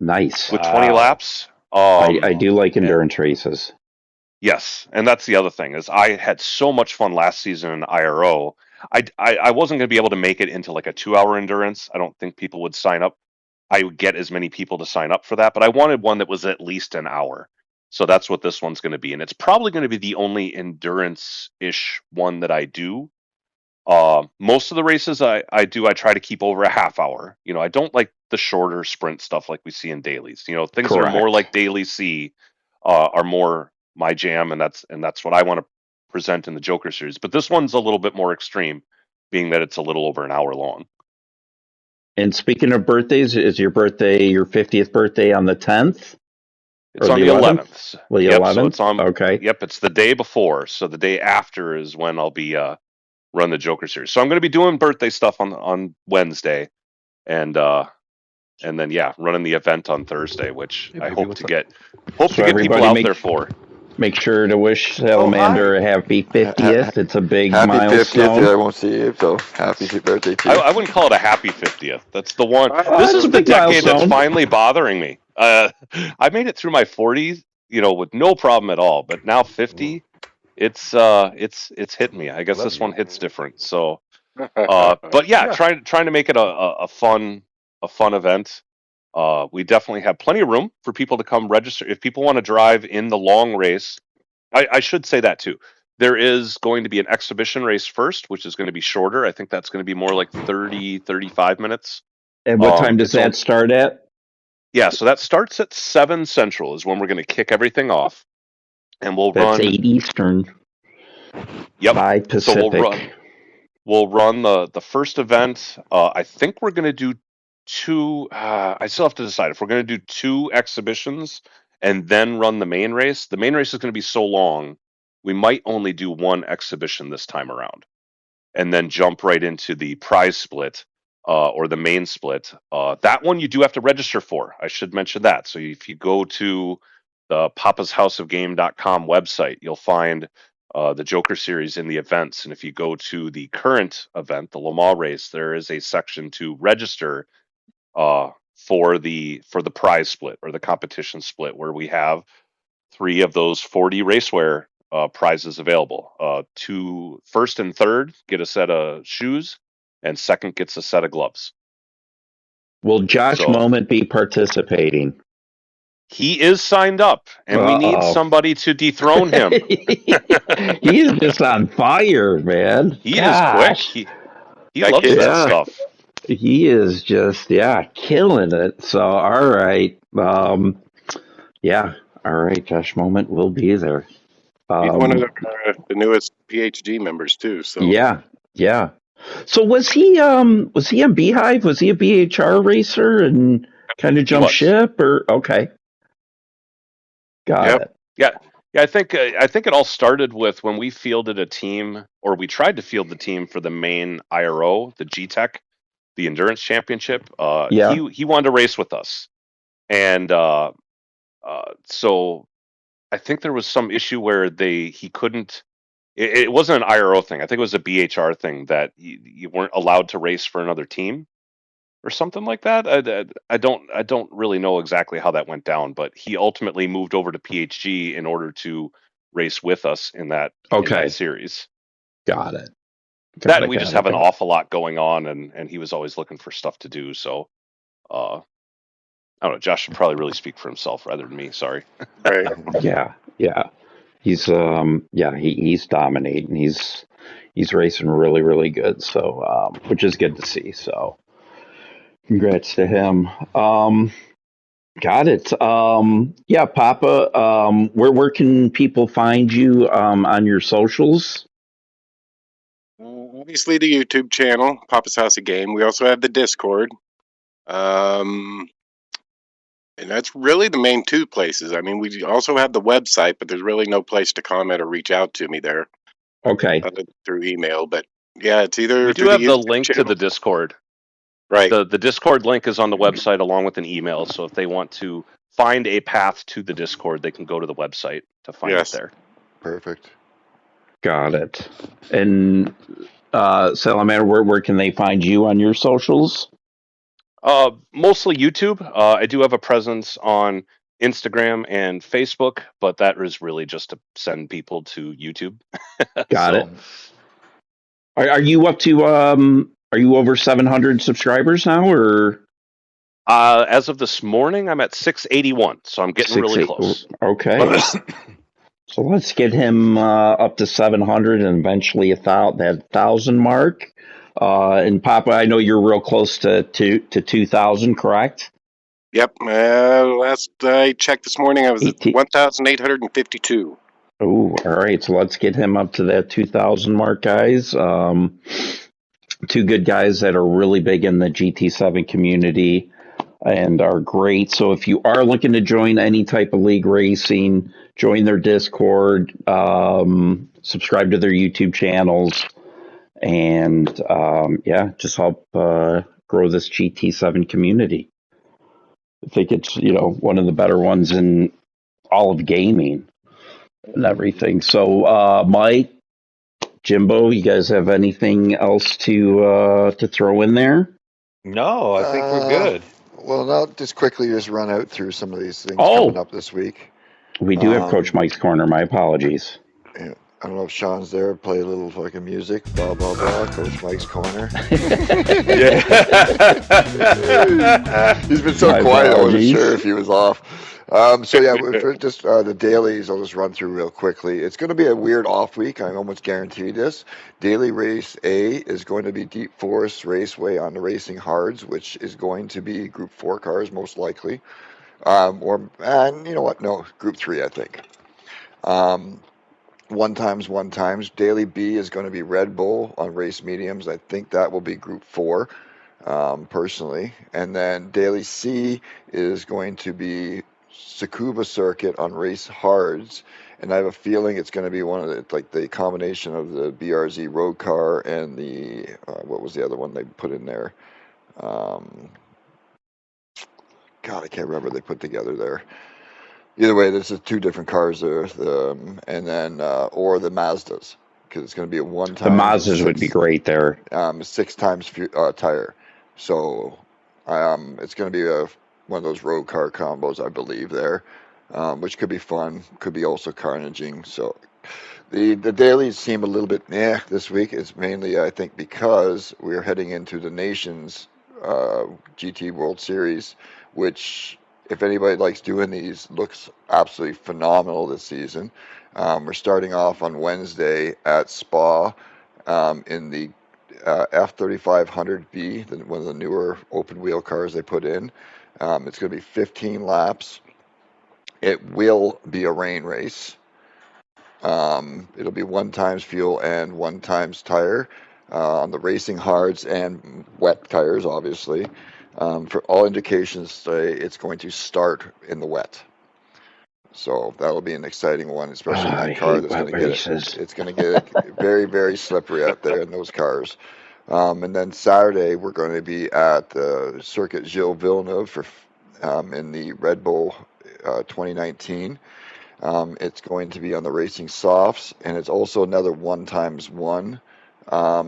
Nice. with 20 laps. I do like endurance races. Yes, and that's the other thing is I had so much fun last season in IRO. I wasn't going to be able to make it into like a 2-hour endurance. I don't think people would sign up. I would get as many people to sign up for that, but I wanted one that was at least an hour. So that's what this one's going to be, and it's probably going to be the only endurance-ish one that I do. Most of the races I try to keep over a half hour. I don't like the shorter sprint stuff like we see in dailies. Things that are more like Daily C are more my jam, and that's what I want to present in the Joker Series. But this one's a little bit more extreme, being that it's a little over an hour long. And speaking of birthdays, is your 50th birthday on the 10th? It's on the 11th. Well, the 11th? So it's on. Okay. Yep, it's the day before. So the day after is when I'll be run the Joker Series. So I'm going to be doing birthday stuff on Wednesday, and then running the event on Thursday, which I hope to get people out there for. Make sure to wish Salamander a happy 50th. It's a big happy milestone. 50th. I won't see you, so happy birthday to you. I wouldn't call it a happy 50th. That's the one. This is a the big decade milestone. that's finally bothering me. I made it through my 40s, with no problem at all. But now 50, it's hitting me. I guess this one hits different. So, but yeah, trying to make it a fun event. We definitely have plenty of room for people to come register. If people want to drive in the long race, I should say that too. There is going to be an exhibition race first, which is going to be shorter. I think that's going to be more like 30, 35 minutes. And what time does that start at? Yeah, so that starts at 7 Central is when we're going to kick everything off. And we'll run... That's 8 Eastern. Yep. by So Pacific. we'll run the first event. I think we're going to do two. I still have to decide if we're going to do two exhibitions and then run the main race. The main race is going to be so long, we might only do one exhibition this time around, and then jump right into the prize split or the main split. That one you do have to register for. I should mention that. So if you go to the pappashouseofgame.com website, you'll find the Joker series in the events. And if you go to the current event, the Le Mans race, there is a section to register for the prize split or the competition split, where we have 3 of those 40 racewear prizes available. To first and third get a set of shoes, and second gets a set of gloves. Will Josh So Moment be participating? he is signed up, and we need Uh-oh. somebody to dethrone him. He is just on fire, man. He is quick. Gosh. He That loves kid, that Yeah. stuff. He is just, killing it. So, all right. Yeah. All right. Josh Moment will be there. he's one of Um, the newest PHG members too. So yeah. Yeah. So was he on Beehive? Was he a BHR racer and kind of He jumped was. ship or okay. Got Yep. it. Yeah. I think it all started with when we fielded a team, or we tried to field the team for the main IRO, the GTEC, the Endurance Championship. Yeah. He wanted to race with us, and so I think there was some issue where he couldn't. It wasn't an IRO thing. I think it was a BHR thing that you weren't allowed to race for another team or something like that. I don't really know exactly how that went down, but he ultimately moved over to PHG in order to race with us in that Okay. series. Got it. That and we just have an awful lot going on, and he was always looking for stuff to do. So I don't know. Josh should probably really speak for himself rather than me. Sorry. right. Yeah. He's he's dominating. He's racing really, really good. So which is good to see. So congrats to him. Got it. Yeah, Papa. Where can people find you on your socials? Obviously, the YouTube channel, Papa's House of Game. We also have the Discord. And that's really the main 2 places. I mean, we also have the website, but there's really no place to comment or reach out to me there. Okay. Other than through email. But yeah, it's either We do through have the the YouTube link to channel. the Discord. Right. The Discord link is on the website along with an email. So if they want to find a path to the Discord, they can go to the website to find it there. Perfect. Got it. And Salamander, where can they find you on your socials? Mostly YouTube. I do have a presence on Instagram and Facebook, but that is really just to send people to YouTube. Got it. Are you up to are you over 700 subscribers now or As of this morning, I'm at 681, so I'm getting really close. Okay. So let's get him up to 700 and eventually that 1,000 mark. And Papa, I know you're real close to 2,000, correct? Yep. Last I checked this morning, I was at 1,852. Oh, all right. So let's get him up to that 2,000 mark, guys. 2 good guys that are really big in the GT7 community and are great. So if you are looking to join any type of league racing, join their Discord, subscribe to their YouTube channels, and just help grow this GT7 community. I think it's one of the better ones in all of gaming and everything. So Mike, Jimbo, you guys have anything else to throw in there? No, I think we're good. Well, now just quickly run out through some of these things coming up this week. We do have Coach Mike's Corner. My apologies. Yeah, I don't know if Sean's there. Play a little fucking music. Blah blah blah. Coach Mike's Corner. He's been so quiet. I wasn't sure if he was off. So yeah, for just the dailies, I'll just run through real quickly. It's going to be a weird off week. I almost guarantee this. Daily race A is going to be Deep Forest Raceway on the Racing Hards, which is going to be Group 4 cars most likely. And you know what? No, Group 3, I think. one times. Daily B is going to be Red Bull on race mediums. I think that will be Group 4, personally. And then Daily C is going to be Tsukuba circuit on race hards. And I have a feeling it's going to be one of the combination of the BRZ road car and the what was the other one they put in there? Um, God, I can't remember they put together there. Either way, this is two different cars there, and then or the Mazdas, because it's going to be a one The times Mazdas would be great there. 6 times tire. So it's going to be one of those road car combos, I believe, there, which could be fun, could be also carnaging. So the dailies seem a little bit this week. It's mainly, I think, because we're heading into the Nations GT World Series, which, if anybody likes doing these, looks absolutely phenomenal this season. We're starting off on Wednesday at Spa in the F3500B, one of the newer open wheel cars they put in. It's going to be 15 laps. It will be a rain race. It'll be 1 times fuel and 1 times tire on the racing hards and wet tires, obviously. For all indications, say it's going to start in the wet. So that'll be an exciting one, especially in I that car hate that's wet going to get races. It's going to get very, very slippery out there in those cars. And then Saturday we're going to be at the Circuit Gilles Villeneuve for in the Red Bull 2019. It's going to be on the racing softs, and it's also another 1 times 1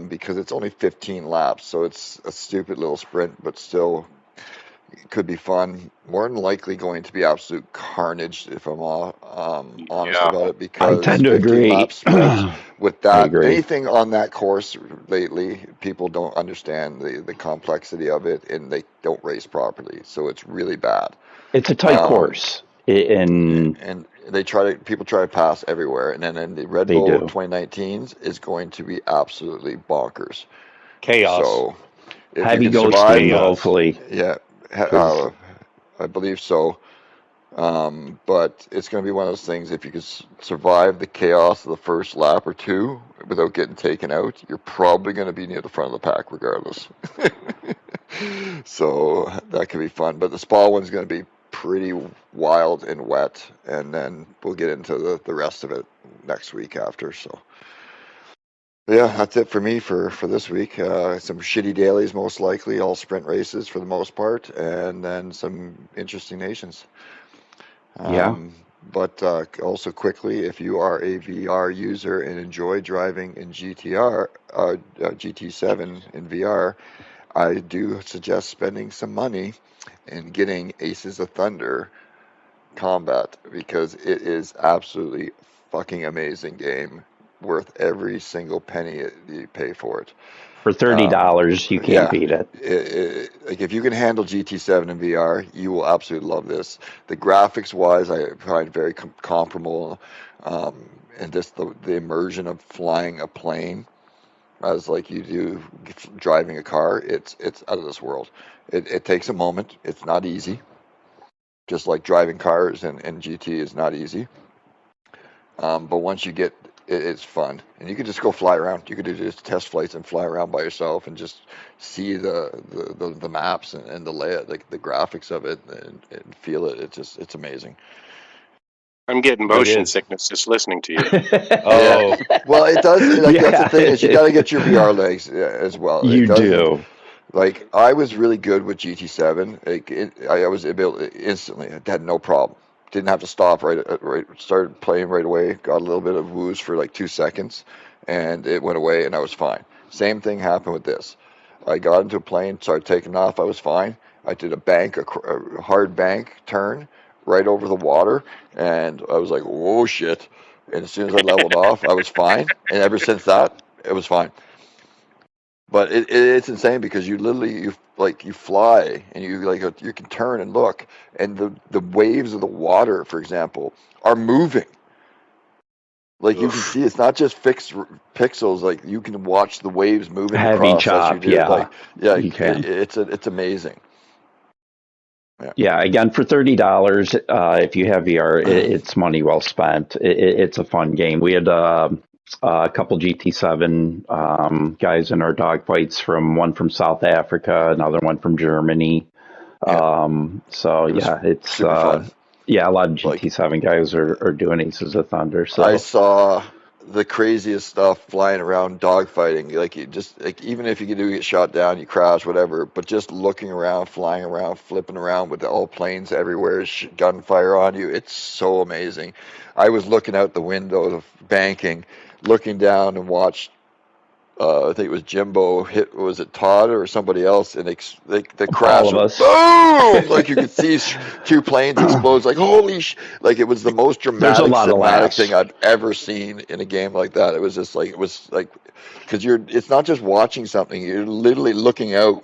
because it's only 15 laps, so it's a stupid little sprint, but still could be fun. More than likely going to be absolute carnage if I'm honest Yeah. about it, I because tend to 15 lap agree. sprints I with that, agree. anything on that course lately, people don't understand the complexity of it, and they don't race properly, so it's really bad. It's a tight Um, course, and and people try to pass everywhere, and then the Red they Bull do. 2019s is going to be absolutely bonkers. Chaos. So if you Heavy can survive ghosting, the, Chaos. hopefully, yeah, because I believe so. But it's going to be one of those things. If you can survive the chaos of the first lap or two without getting taken out, you're probably going to be near the front of the pack regardless. So that could be fun. But the Spa one's going to be pretty wild and wet, and then we'll get into the rest of it next week after. So yeah, that's it for me for this week. Some shitty dailies, most likely, all sprint races for the most part, and then some interesting nations. yeah, Um, but also quickly, if you are a VR user and enjoy driving in GT7 in VR, I do suggest spending some money and getting Aces of Thunder Combat, because it is absolutely fucking amazing game, worth every single penny you pay for it. for Um, $30, you can't yeah, beat it. like if you can handle GT7 in VR, you will absolutely love this. The graphics wise, I find very comparable, and just the immersion of flying a plane as like you do driving a car. It's out of this world. It takes a moment. It's not easy. Just like driving cars and GT is not easy. But once you get it's fun, and you can just go fly around. You could do just test flights and fly around by yourself and just see the maps and the layout, like the graphics of it, and feel it. It's amazing. I'm getting It motion is. sickness just listening to you. Yeah, Oh, well, it does. Like that's the Yeah, thing, is you got to get your VR legs as well. It you doesn't. do. Like I was really good with GT7. I was able instantly. I had no problem. Didn't have to stop right. Started playing right away. Got a little bit of wooze for like 2 seconds, and it went away, and I was fine. Same thing happened with this. I got into a plane, started taking off. I was fine. I did a hard bank turn right over the water, and I was like, "Whoa, shit!" And as soon as I leveled off, I was fine. And ever since that, it was fine. But it's insane because you literally you fly, and you can turn and look, and the waves of the water, for example, are moving. Like you can Oof. see, it's not just fixed pixels. Like you can watch the waves moving Heavy across as you chop, do. yeah, Like yeah, you can. it's amazing. Yeah, again, for $30, if you have VR, it's money well spent. It's a fun game. We had a couple GT7 guys in our dogfights, one from South Africa, another one from Germany. It's super fun. Yeah, a lot of GT7 guys are doing Aces of Thunder. So I saw the craziest stuff flying around dogfighting. Like even if you do get shot down, you crash, whatever. But just looking around, flying around, flipping around with all planes everywhere, gunfire on you. It's so amazing. I was looking out the window of banking, looking down and watched. I think it was Jimbo hit. Was it Todd or somebody else? And the crash. All of us. Boom! Like you could see two planes explode. Like holy like it was the most dramatic cinematic thing I've ever seen in a game like that. It was just like because it's not just watching something. You're literally looking out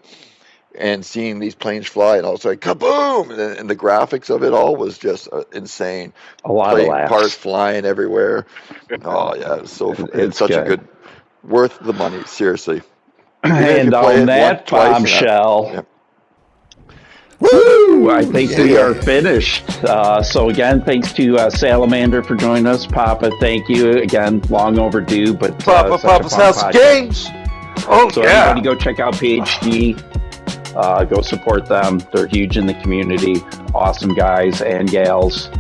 and seeing these planes fly, and also like kaboom! And the graphics of it all was just insane. A lot of laughs. Cars flying everywhere. Oh yeah, it's such a good. Worth the money, seriously. And on that bombshell, woo! I think we are finished. So again, thanks to Salamander for joining us. Papa, thank you again. Long overdue, but Papa's House of Games. Oh so yeah! Everybody go check out PHG. Go support them. They're huge in the community. Awesome guys and gals.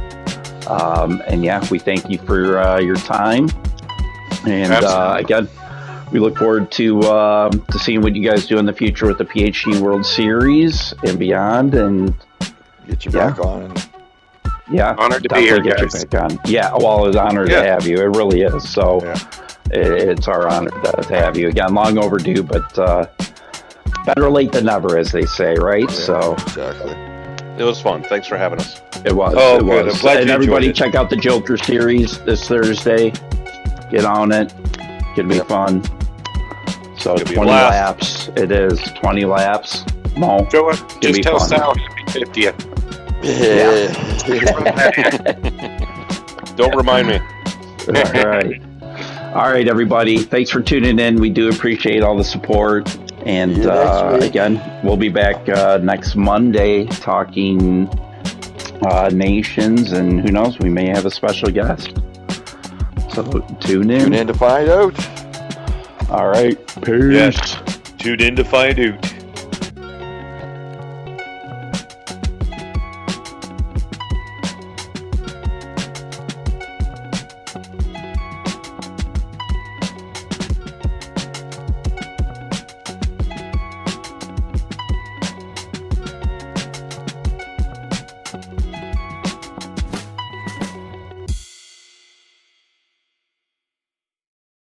And yeah, we thank you for your time. And again, we look forward to seeing what you guys do in the future with the PHG World Series and beyond. And get you back on. Yeah, honored to be here, guys. You back on. Yeah, well, it's an honor to have you. It really is. So it's our honor to have you again. Long overdue, but better late than never, as they say, right? Yeah, so exactly. It was fun. Thanks for having us. It was. Oh, it good. was. I'm glad and you everybody, enjoyed it. check out the Joker series this Thursday. Get on it. Gonna be fun. So 20 laps. It is 20 laps. Mo, Joe, just tell fun. Sal happy 50th. Don't remind me. All right, everybody. Thanks for tuning in. We do appreciate all the support. And again, we'll be back next Monday talking nations, and who knows, we may have a special guest. So tune in. Tune in to find out. All right. Peace. Yes. Tune in to find out.